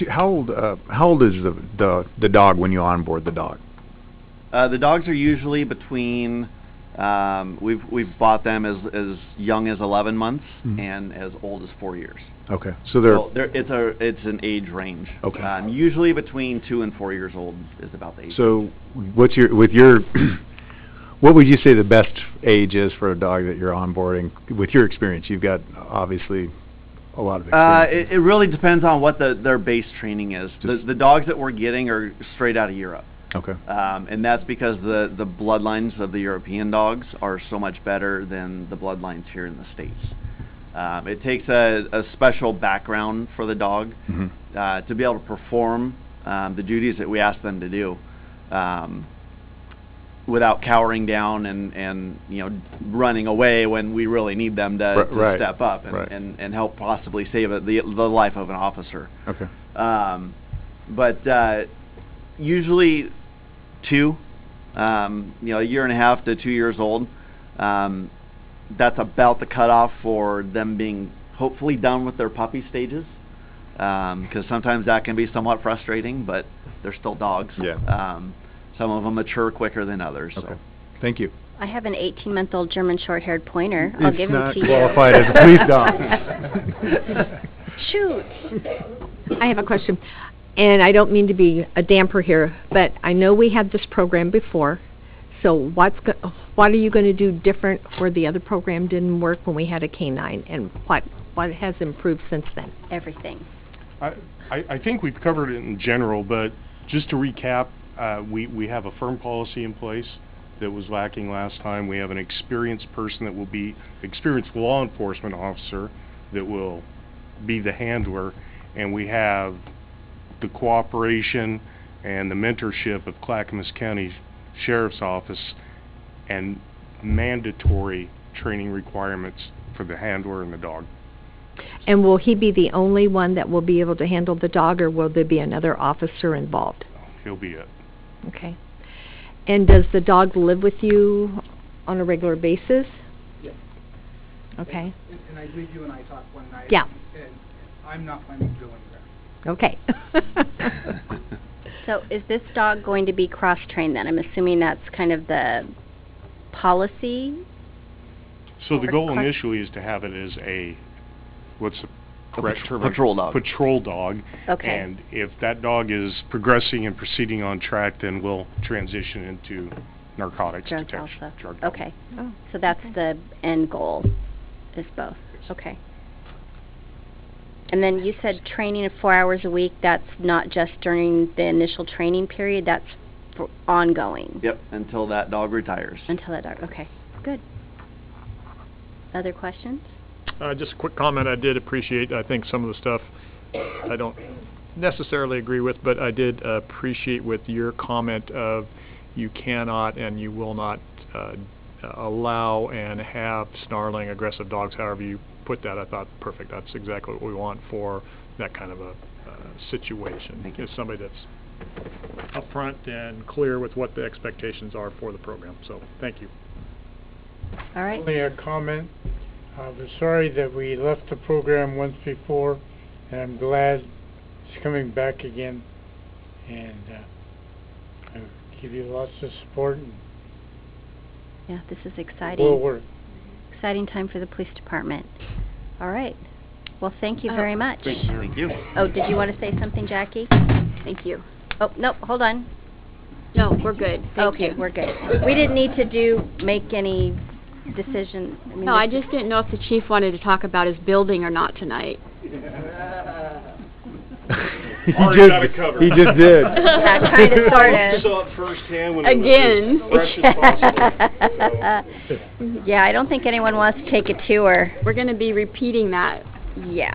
How old is the dog when you onboard the dog? The dogs are usually between we've bought them as young as 11 months and as old as 4 years. Okay, so it's an age range. Okay, usually between 2 and 4 years old is about the age. So, what would you say the best age is for a dog that you're onboarding? With your experience, you've got obviously a lot of experience. It really depends on what their base training is. The dogs that we're getting are straight out of Europe. Okay. And that's because the bloodlines of the European dogs are so much better than the bloodlines here in the States. It takes a special background for the dog to be able to perform the duties that we ask them to do without cowering down and running away when we really need them to step up and help possibly save the life of an officer. Okay. But usually 2, a year and a half to 2 years old. That's about the cutoff for them being hopefully done with their puppy stages, because sometimes that can be somewhat frustrating, but they're still dogs. Yeah. Some of them mature quicker than others. Okay. So. Thank you. I have an 18-month-old German short-haired pointer. I'll give him to you. It's not qualified as a police dog. Shoot. I have a question, and I don't mean to be a damper here, but I know we had this program before. So what are you going to do different where the other program didn't work when we had a K-9, and what has improved since then? Everything. I think we've covered it in general, but just to recap, we have a firm policy in place that was lacking last time. We have an experienced person that will be experienced law enforcement officer that will be the handler, and we have the cooperation and the mentorship of Clackamas County Sheriff's Office and mandatory training requirements for the handler and the dog. And will he be the only one that will be able to handle the dog, or will there be another officer involved? He'll be it. Okay. And does the dog live with you on a regular basis? Yes. Okay. And I believe you and I talked one night. Yeah. And I'm not planning to go anywhere. Okay. So is this dog going to be cross-trained then? I'm assuming that's kind of the policy? So the goal initially is to have it as what's the correct term? Patrol dog. Patrol dog. Okay. And if that dog is progressing and proceeding on track, then we'll transition into narcotics Drug detection. also. Drug Okay. Oh, so that's the end goal, is both. Okay. And then you said training of 4 hours a week. That's not just during the initial training period. That's for ongoing. Yep, until that dog retires. Until that dog. Okay. Good. Other questions? Just a quick comment. I did appreciate, I think, some of the stuff. I don't necessarily agree with, but I did appreciate with your comment of you cannot and you will not allow and have snarling, aggressive dogs, however you put that. I thought, perfect, that's exactly what we want for that kind of a situation. Is somebody that's upfront and clear with what the expectations are for the program. So, thank you. All right. Only a comment. I was sorry that we left the program once before, and I'm glad it's coming back again. And I give you lots of support. And yeah, this is exciting. Will work. Exciting time for the police department. All right. Well, thank you very much. Thank you. Oh, did you want to say something, Jackie? Thank you. Oh, no, hold on. No, we're good. Thank Okay, you. we're good. We didn't need to make any decision. I mean, No, I just didn't know if the chief wanted to talk about his building or not tonight. Already got it covered. He just did. Yeah, kind of, sort of. Saw it firsthand when Again. it was as fresh as possible. Yeah, I don't think anyone wants to take a tour. We're going to be repeating that. Yeah.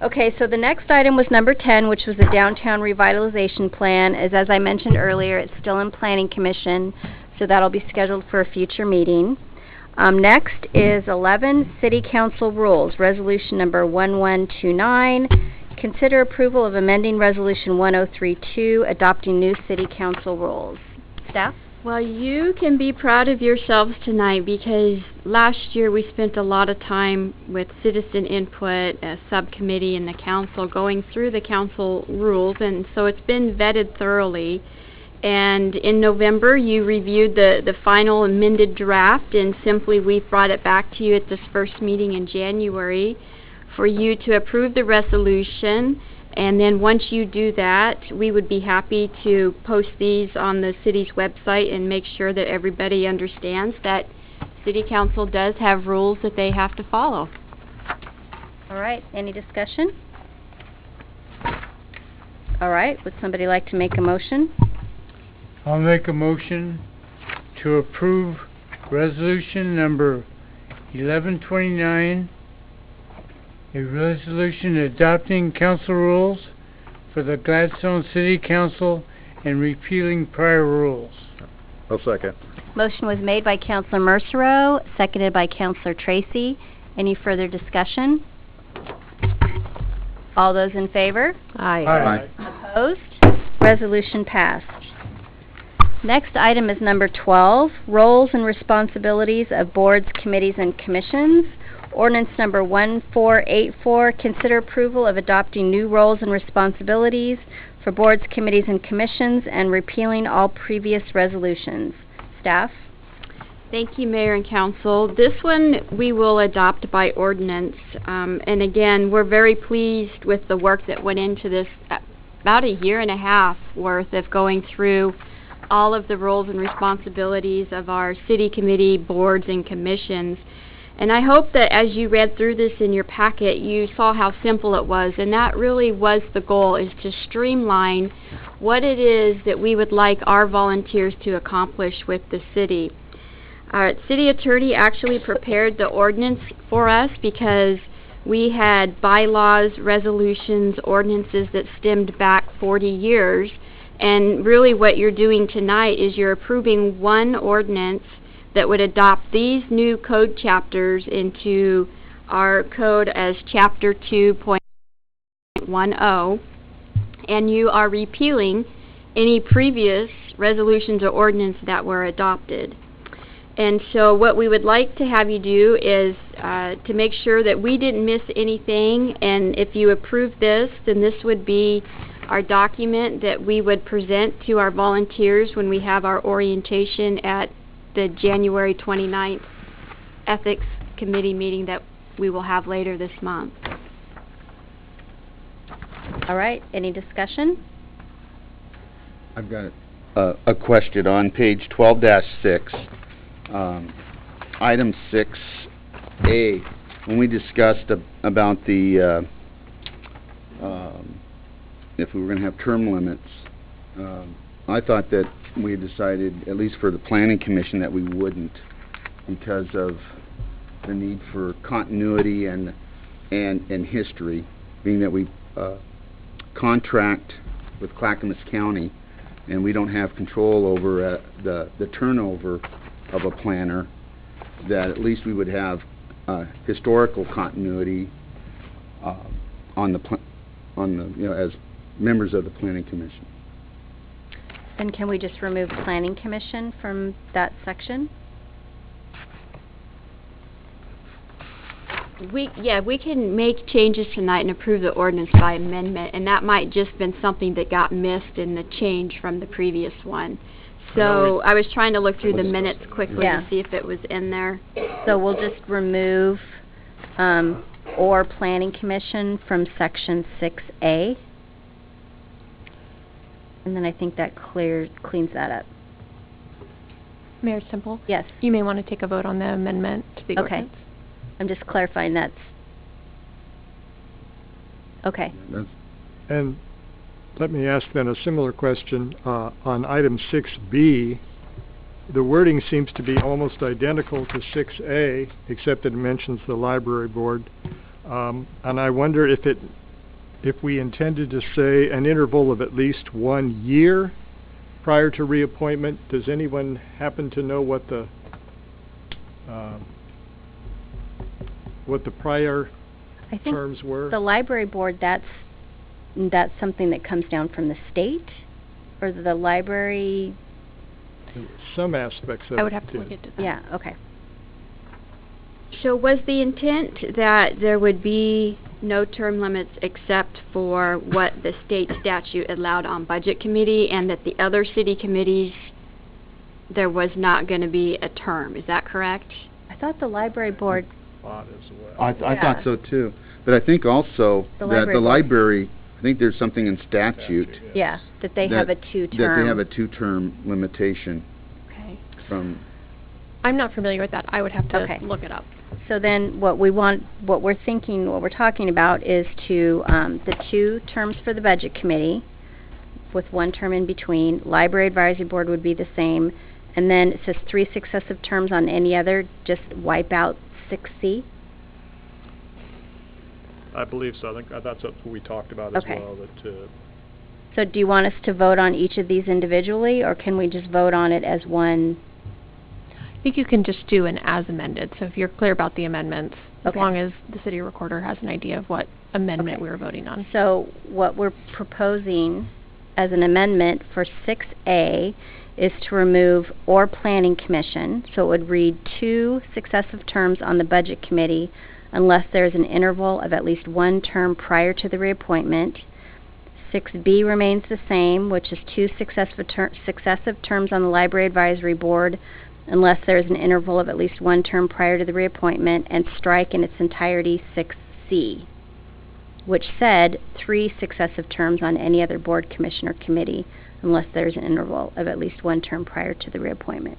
Okay, so the next item was number 10, which was the downtown revitalization plan. As I mentioned earlier, it's still in planning commission, so that'll be scheduled for a future meeting. Next is 11, city council rules, resolution number 1129. Consider approval of amending resolution 1032, adopting new city council rules. Staff? Well, you can be proud of yourselves tonight because last year we spent a lot of time with citizen input, a subcommittee and the council going through the council rules, and so it's been vetted thoroughly. And in November you reviewed the final amended draft, and simply we brought it back to you at this first meeting in January for you to approve the resolution. And then once you do that, we would be happy to post these on the city's website and make sure that everybody understands that City Council does have rules that they have to follow. All right, any discussion? All right, would somebody like to make a motion? I'll make a motion to approve resolution number 1129, a resolution adopting council rules for the Gladstone City Council and repealing prior rules. I'll second. Motion was made by Councilor Mercero, seconded by Councilor Tracy. Any further discussion? All those in favor? Aye. Aye. Opposed? Resolution passed. Next item is number 12, roles and responsibilities of boards, committees, and commissions. Ordinance number 1484, consider approval of adopting new roles and responsibilities for boards, committees, and commissions and repealing all previous resolutions. Staff? Thank you, Mayor and Council. This one we will adopt by ordinance. And again, we're very pleased with the work that went into this, about a year and a half worth of going through all of the roles and responsibilities of our city committee, boards, and commissions. And I hope that as you read through this in your packet, you saw how simple it was, and that really was the goal, is to streamline what it is that we would like our volunteers to accomplish with the city. Our city attorney actually prepared the ordinance for us because we had bylaws, resolutions, ordinances that stemmed back 40 years, and really what you're doing tonight is you're approving one ordinance that would adopt these new code chapters into our code as Chapter 2.10, and you are repealing any previous resolutions or ordinance that were adopted. And so what we would like to have you do is to make sure that we didn't miss anything, and if you approve this, then this would be our document that we would present to our volunteers when we have our orientation at the January 29th Ethics Committee meeting that we will have later this month. All right, any discussion? I've got a question on page 12-6, item 6A, when we discussed about the if we were going to have term limits. I thought that we had decided, at least for the Planning Commission, that we wouldn't, because of the need for continuity and history, being that we contract with Clackamas County, and we don't have control over the turnover of a planner, that at least we would have historical continuity on the as members of the Planning Commission. Then can we just remove Planning Commission from that section? We can make changes tonight and approve the ordinance by amendment, and that might just been something that got missed in the change from the previous one. So I was trying to look through the minutes quickly to see if it was in there. So we'll just remove or Planning Commission from section 6A. And then I think that cleans that up. Mayor Simple? Yes. You may want to take a vote on the amendment to the Okay. ordinance. I'm just clarifying that's... Okay. And let me ask then a similar question. On item 6B, the wording seems to be almost identical to 6A, except it mentions the library board. And I wonder if we intended to say an interval of at least 1 year prior to reappointment. Does anyone happen to know what the prior I think terms were? the library board, that's something that comes down from the state? Or the library... Some aspects of it I would have to did. look into that. Yeah, okay. So was the intent that there would be no term limits except for what the state statute allowed on budget committee, and that the other city committees, there was not going to be a term? Is that correct? I thought the library board... As well. I thought so too. But I think also The that library the board. library, I think there's something in statute Yeah, that they have a two-term... that they have a 2-term limitation Okay. from... I'm not familiar with that. I would have to Okay. look it up. So then what we're talking about is to, the 2 terms for the budget committee with 1 term in between. Library advisory board would be the same. And then it says 3 successive terms on any other, just wipe out 6C. I believe so. I think that's what we talked about as Okay. well. That So do you want us to vote on each of these individually, or can we just vote on it as one? I think you can just do an as amended. So if you're clear about the amendments, as Okay. long as the city recorder has an idea of what amendment Okay. we were voting on. So what we're proposing as an amendment for 6A is to remove or Planning Commission. So it would read 2 successive terms on the Budget Committee unless there is an interval of at least 1 term prior to the reappointment. 6B remains the same, which is 2 successive terms on the Library Advisory Board unless there is an interval of at least 1 term prior to the reappointment, and strike in its entirety 6C, which said 3 successive terms on any other board, commission, or committee unless there's an interval of at least 1 term prior to the reappointment.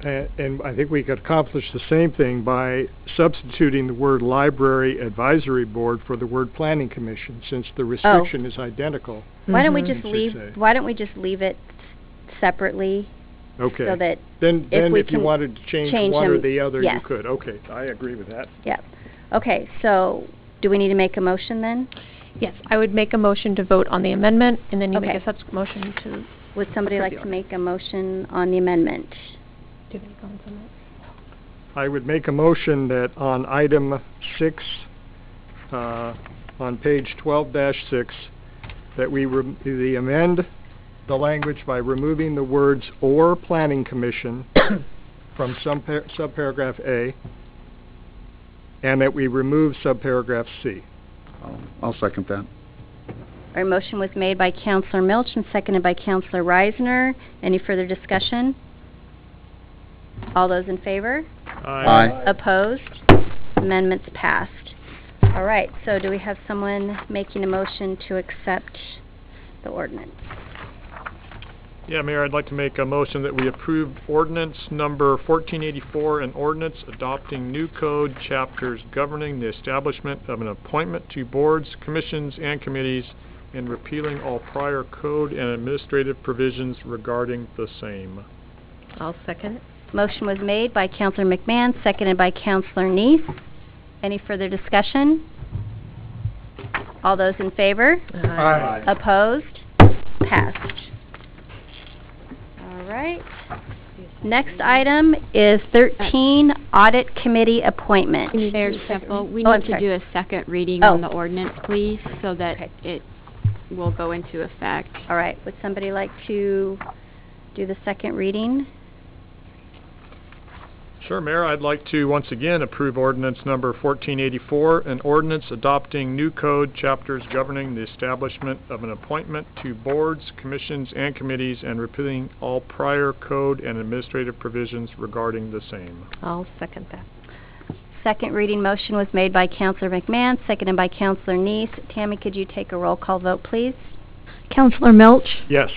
And I think we could accomplish the same thing by substituting the word library advisory board for the word planning commission, since the restriction is identical. Why don't we in just leave 6A. why don't we just leave it separately? Okay. So that then we if you can wanted to change one or the other, you could. Okay, I agree with that. Yeah. Okay, so do we need to make a motion then? Yes, I would make a motion to vote on the amendment, and then you make Okay. a subsequent motion to... Would somebody approve like the to make a motion on the amendment? Do you have any comments on that? I would make a motion that on item 6, on page 12-6, that we amend the language by removing the words "or Planning Commission" from subparagraph A, and that we remove subparagraph C. I'll second that. Our motion was made by Councilor Milch and seconded by Councilor Reisner. Any further discussion? All those in favor? Aye. Opposed? Amendments passed. All right, so do we have someone making a motion to accept the ordinance? Yeah, Mayor, I'd like to make a motion that we approve ordinance number 1484, an ordinance adopting new code chapters governing the establishment of an appointment to boards, commissions, and committees, and repealing all prior code and administrative provisions regarding the same. I'll second it. Motion was made by Councilor McMahon, seconded by Councilor Neese. Any further discussion? All those in favor? Aye. Opposed? Passed. All right. Next item is 13, Audit Committee Appointment. Mayor Semple, we Oh, I'm need to sorry. do a second reading Oh. on the ordinance, please, so that it will go into effect. All right, would somebody like to do the second reading? Sure, Mayor, I'd like to once again approve ordinance number 1484, an ordinance adopting new code chapters governing the establishment of an appointment to boards, commissions, and committees, and repealing all prior code and administrative provisions regarding the same. I'll second that. Second reading motion was made by Councilor McMahon, seconded by Councilor Neese. Tammy, could you take a roll call vote, please? Counselor Milch, Yes.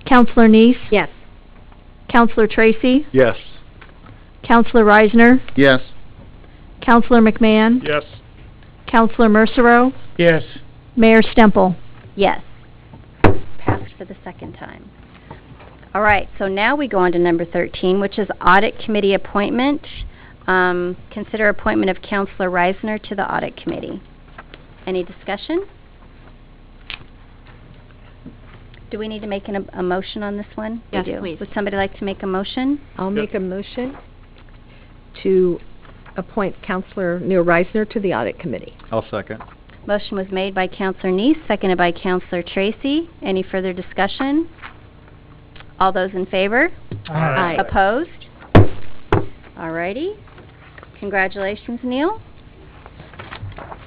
Counselor Neese, Yes. Counselor Tracy, Yes. Counselor Reisner, Yes. Counselor McMahon, Yes. Counselor Mercero, Yes. Mayor Stemple. Yes. Passed for the second time. All right, so now we go on to number 13, which is Audit Committee Appointment. Consider appointment of Counselor Reisner to the Audit Committee. Any discussion? Do we need to make a motion on this one? We Yes, do. please. Would somebody like to make a motion? I'll Yep. make a motion to appoint Counselor Neil Reisner to the Audit Committee. I'll second. Motion was made by Counselor Neese, seconded by Counselor Tracy. Any further discussion? All those in favor? Aye. Opposed? Alrighty. Congratulations, Neil.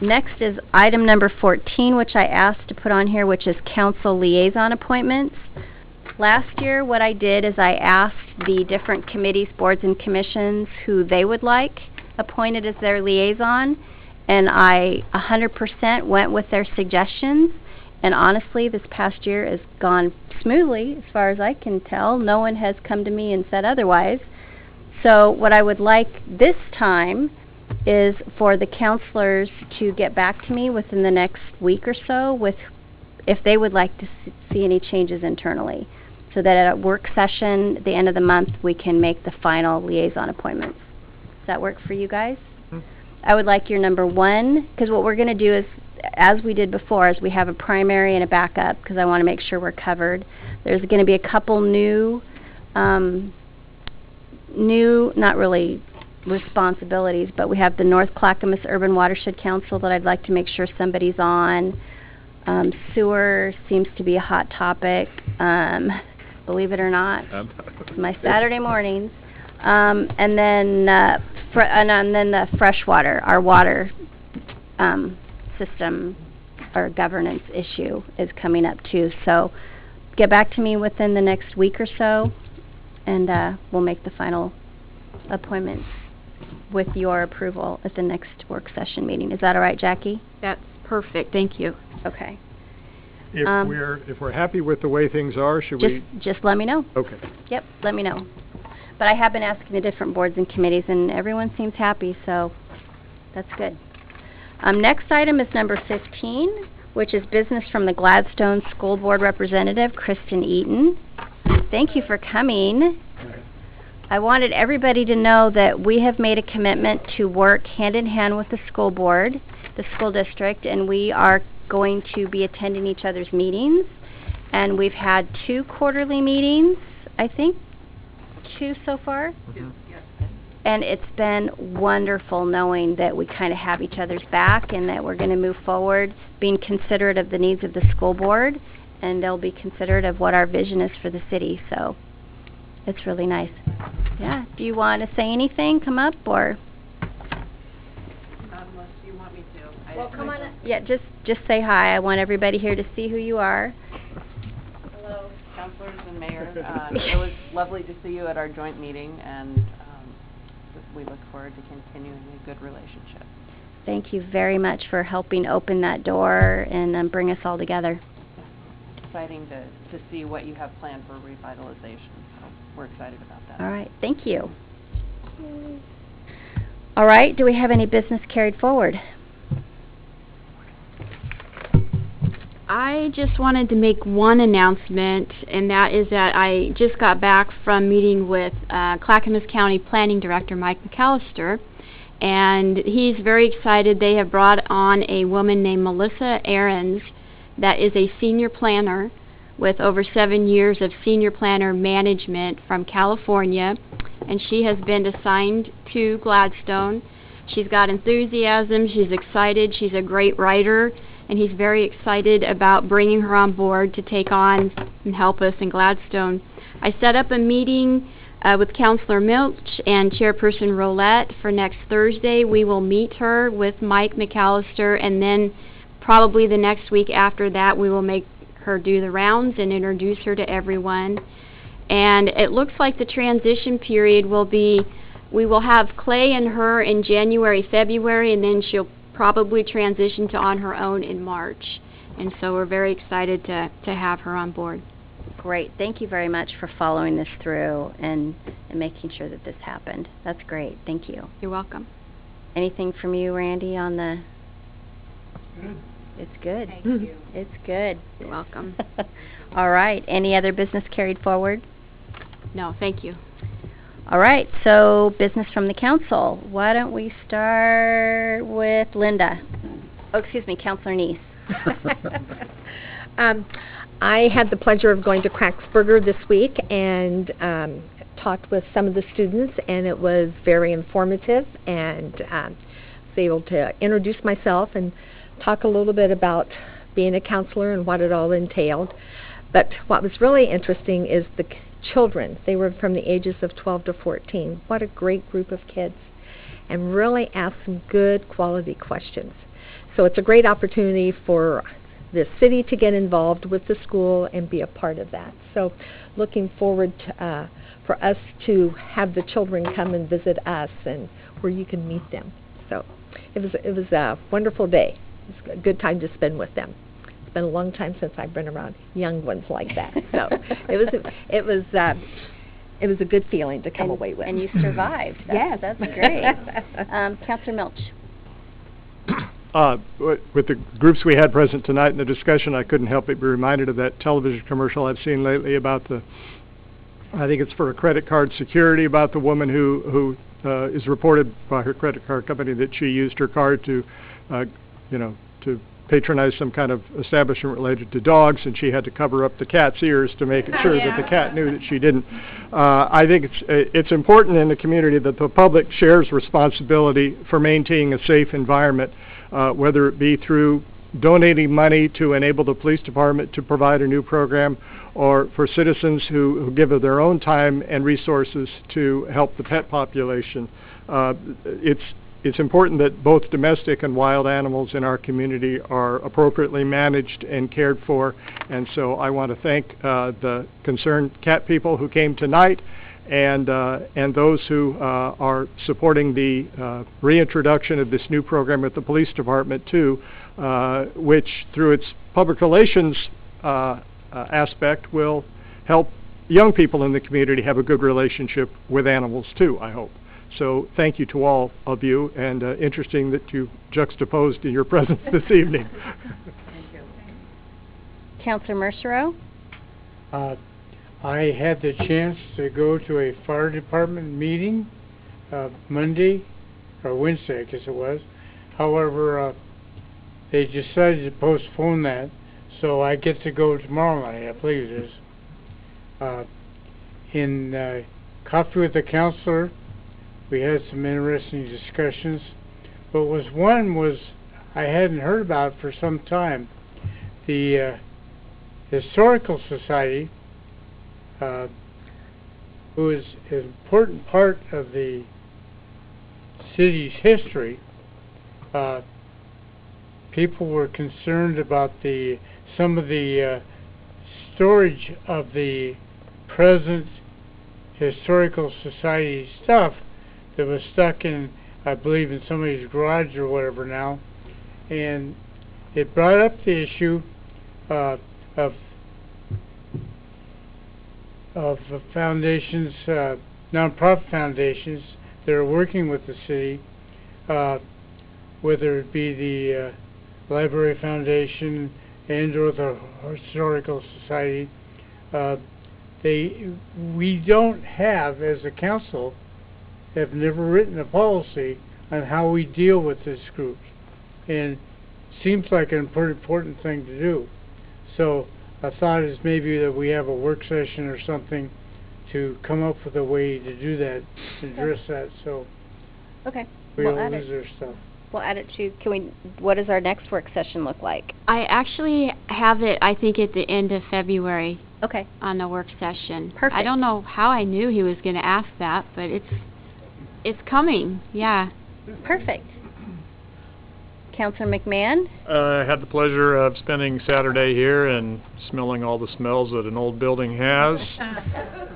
Next is item number 14, which I asked to put on here, which is council liaison appointments. Last year, what I did is I asked the different committees, boards, and commissions who they would like appointed as their liaison, and I 100% went with their suggestions. And honestly, this past year has gone smoothly, as far as I can tell. No one has come to me and said otherwise. So what I would like this time is for the counselors to get back to me within the next week or so with if they would like to see any changes internally, so that at a work session at the end of the month we can make the final liaison appointments. Does that work for you guys? I would like your number one, because what we're going to do is, as we did before, is we have a primary and a backup, because I want to make sure we're covered. There's going to be a couple new, not really responsibilities, but we have the North Clackamas Urban Watershed Council that I'd like to make sure somebody's on. Sewer seems to be a hot topic, believe it or not. My Saturday mornings. And then the freshwater, our water system or governance issue is coming up too. So get back to me within the next week or so, and we'll make the final appointments with your approval at the next work session meeting. Is that all right, Jackie? That's perfect, thank you. Okay. If we're happy with the way things are, should we? Just let me know. Okay. Yep, let me know. But I have been asking the different boards and committees, and everyone seems happy, so that's good. Next item is number 15, which is business from the Gladstone School Board Representative, Kristen Eaton. Thank you for coming. I wanted everybody to know that we have made a commitment to work hand in hand with the school board, the school district, and we are going to be attending each other's meetings. And we've had 2 quarterly meetings, I think. 2 so far? And it's been wonderful knowing that we kind of have each other's back and that we're going to move forward, being considerate of the needs of the school board, and they'll be considerate of what our vision is for the city. So it's really nice. Yeah. Do you want to say anything? Come up, or? Unless you want me to. Well, come on up. Yeah, just say hi. I want everybody here to see who you are. Hello, councilors and mayor. It was lovely to see you at our joint meeting, and we look forward to continuing a good relationship. Thank you very much for helping open that door and bring us all together. Exciting to see what you have planned for revitalization, so we're excited about that. All right, thank you. All right, do we have any business carried forward? I just wanted to make one announcement, and that is that I just got back from meeting with Clackamas County Planning Director Mike McAllister, and he's very excited. They have brought on a woman named Melissa Ahrens that is a senior planner with over 7 years of senior planner management from California, and she has been assigned to Gladstone. She's got enthusiasm, she's excited, she's a great writer, and he's very excited about bringing her on board to take on and help us in Gladstone. I set up a meeting with Counselor Milch and Chairperson Roulette for next Thursday. We will meet her with Mike McAllister, and then probably the next week after that we will make her do the rounds and introduce her to everyone. And it looks like the transition period will be, we will have Clay and her in January, February, and then she'll probably transition to on her own in March. And so we're very excited to have her on board. Great. Thank you very much for following this through and making sure that this happened. That's great. Thank you. You're welcome. Anything from you, Randy, on the... Good. It's good. Thank you. It's good. You're welcome. All right. Any other business carried forward? No, thank you. All right. So, business from the council. Why don't we start with Linda? Oh, excuse me, Counselor Neese. I had the pleasure of going to Cracksburger this week and talked with some of the students, and it was very informative, and was able to introduce myself and talk a little bit about being a counselor and what it all entailed. But what was really interesting is the children. They were from the ages of 12 to 14. What a great group of kids, and really asked some good quality questions. So it's a great opportunity for the city to get involved with the school and be a part of that. So looking forward to, for us to have the children come and visit us and where you can meet them. So it was a wonderful day. It was a good time to spend with them. It's been a long time since I've been around young ones like that. So it was a good feeling to come away with. And you survived. Yes. That's great. Counselor Milch. With the groups we had present tonight in the discussion, I couldn't help but be reminded of that television commercial I've seen lately about I think it's for a credit card security, about the woman who is reported by her credit card company that she used her card to, to patronize some kind of establishment related to dogs, and she had to cover up the cat's ears to make sure that the cat knew that she didn't. I think it's important in the community that the public shares responsibility for maintaining a safe environment, whether it be through donating money to enable the police department to provide a new program, or for citizens who give of their own time and resources to help the pet population. It's important that both domestic and wild animals in our community are appropriately managed and cared for, and so I want to thank the concerned cat people who came tonight, and those who are supporting the reintroduction of this new program at the police department too, which through its public relations aspect will help young people in the community have a good relationship with animals too, I hope. So thank you to all of you, and interesting that you juxtaposed in your presence this evening. Thank you. Counselor Mercero? I had the chance to go to a fire department meeting Monday, or Wednesday, I guess it was. However, they decided to postpone that, so I get to go tomorrow night, I believe it is. In Coffee with the Counselor, we had some interesting discussions, but one was I hadn't heard about for some time. The Historical Society, who is an important part of the city's history, people were concerned about some of the storage of the present Historical Society stuff that was stuck in, I believe, in somebody's garage or whatever now, and it brought up the issue of the foundations, nonprofit foundations that are working with the city, whether it be the Library Foundation and or the Historical Society. We don't have, as a council, have never written a policy on how we deal with this group. And seems like an important thing to do. So I thought is maybe that we have a work session or something to come up with a way to do that, to address that, so Okay, we we'll don't add lose it. our stuff. We'll add it to, what does our next work session look like? I actually have it, I think, at the end of February Okay, on the work session. I Perfect. don't know how I knew he was going to ask that, but it's coming, yeah. perfect. Councilor McMahon? I had the pleasure of spending Saturday here and smelling all the smells that an old building has.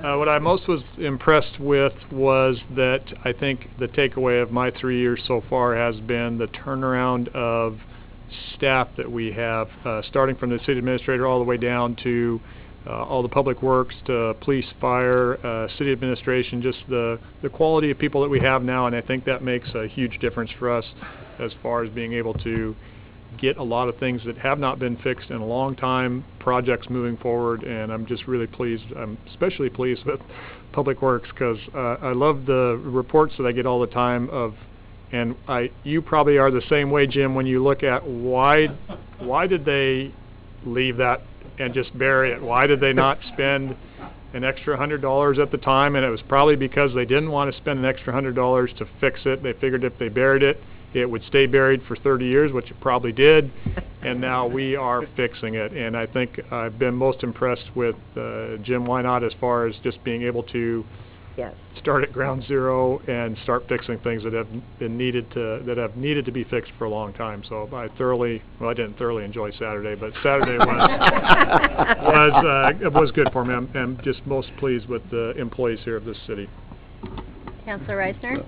What I most was impressed with was that I think the takeaway of my 3 years so far has been the turnaround of staff that we have, starting from the city administrator all the way down to all the public works, to police, fire, city administration, just the quality of people that we have now, and I think that makes a huge difference for us as far as being able to get a lot of things that have not been fixed in a long time, projects moving forward, and I'm just really pleased. I'm especially pleased with Public Works because I love the reports that I get all the time of, and you probably are the same way, Jim, when you look at why did they leave that and just bury it? Why did they not spend an extra $100 at the time? And it was probably because they didn't want to spend an extra $100 to fix it. They figured if they buried it, it would stay buried for 30 years, which it probably did, and now we are fixing it. And I think I've been most impressed with Jim Wynot as far as just being able to start at ground zero and start fixing things that have needed to be fixed for a long time. So I didn't thoroughly enjoy Saturday, but Saturday was good for me. I'm just most pleased with the employees here of this city. Councilor Reisner?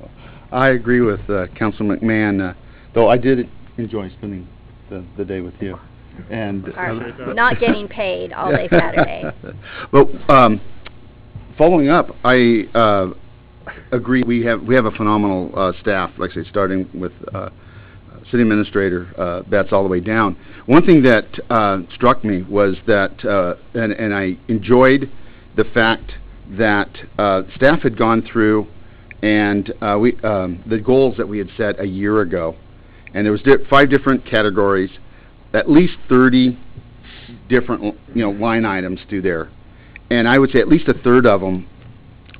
I agree with Councilor McMahon, though I did enjoy spending the day with you. And Not getting paid all day Saturday. But following up, I agree. We have a phenomenal staff. Like I say, starting with city administrator Betts all the way down. One thing that struck me was that, and I enjoyed the fact that staff had gone through and the goals that we had set a year ago, and there was 5 different categories, at least 30 different line items through there, and I would say at least a third of them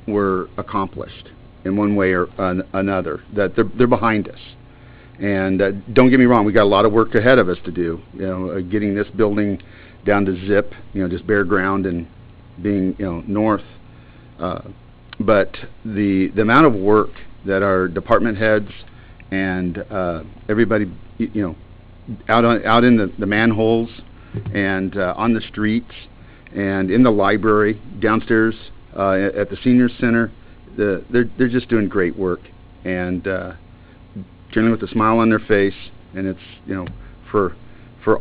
were accomplished in one way or another. That they're behind us, and don't get me wrong, we got a lot of work ahead of us to do. Getting this building down to zip, just bare ground and being north. But the amount of work that our department heads and everybody, out in the manholes and on the streets and in the library, downstairs at the senior center, they're just doing great work, and generally with a smile on their face, and it's for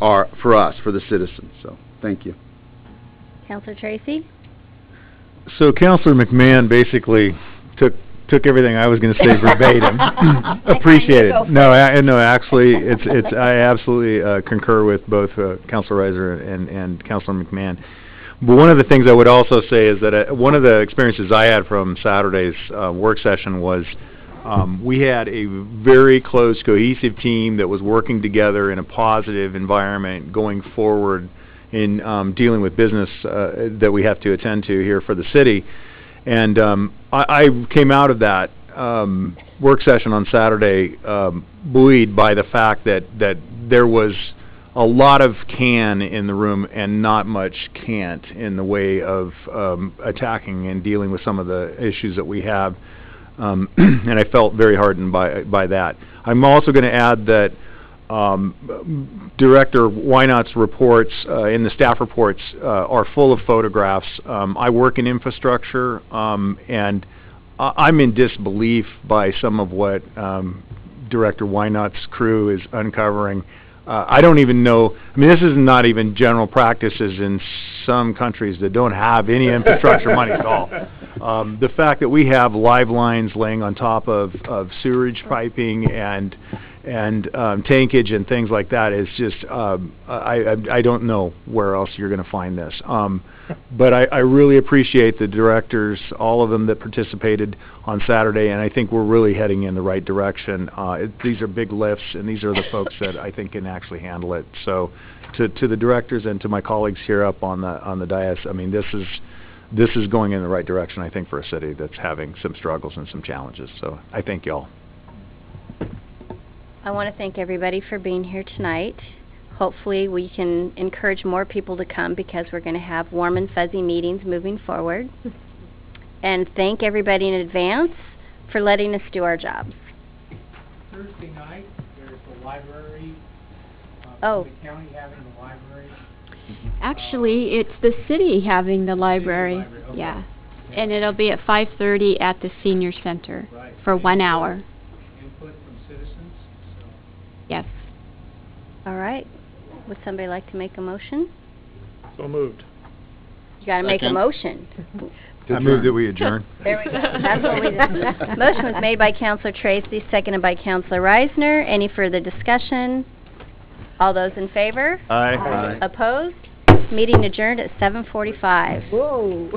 us, for the citizens. So thank you. Councilor Tracy? So Councilor McMahon basically took everything I was going to say verbatim. Appreciate it. No, actually, I absolutely concur with both Councilor Reiser and Councilor McMahon. But one of the things I would also say is that one of the experiences I had from Saturday's work session was we had a very close, cohesive team that was working together in a positive environment going forward in dealing with business that we have to attend to here for the city. And I came out of that work session on Saturday buoyed by the fact that there was a lot of can in the room and not much can't in the way of attacking and dealing with some of the issues that we have. And I felt very heartened by that. I'm also going to add that Director Wynot's reports in the staff reports are full of photographs. I work in infrastructure, and I'm in disbelief by some of what Director Wynot's crew is uncovering. I don't even know. I mean, this is not even general practices in some countries that don't have any infrastructure money at all. The fact that we have live lines laying on top of sewerage piping and tankage and things like that is just, I don't know where else you're gonna find this. But I really appreciate the directors, all of them that participated on Saturday, and I think we're really heading in the right direction. These are big lifts, and these are the folks that I think can actually handle it. So, to the directors and to my colleagues here up on the dais, I mean, this is going in the right direction, I think, for a city that's having some struggles and some challenges. So, I thank y'all. I want to thank everybody for being here tonight. Hopefully we can encourage more people to come because we're going to have warm and fuzzy meetings moving forward. And thank everybody in advance for letting us do our jobs. Thursday night, there's the library, Oh. the county having the library. Actually, it's the city having the library. library, okay. Yeah. And it'll be at 5:30 at the senior center Right. for 1 hour. Input from citizens, so. Yes. All right. Would somebody like to make a motion? So moved. You got to make a Second. motion. I move that we adjourn. There we go. That's what we did. Motion was made by Counselor Tracy, seconded by Counselor Reisner. Any further discussion? All those in favor? Aye. Opposed? Meeting adjourned at 7:45. Whoa.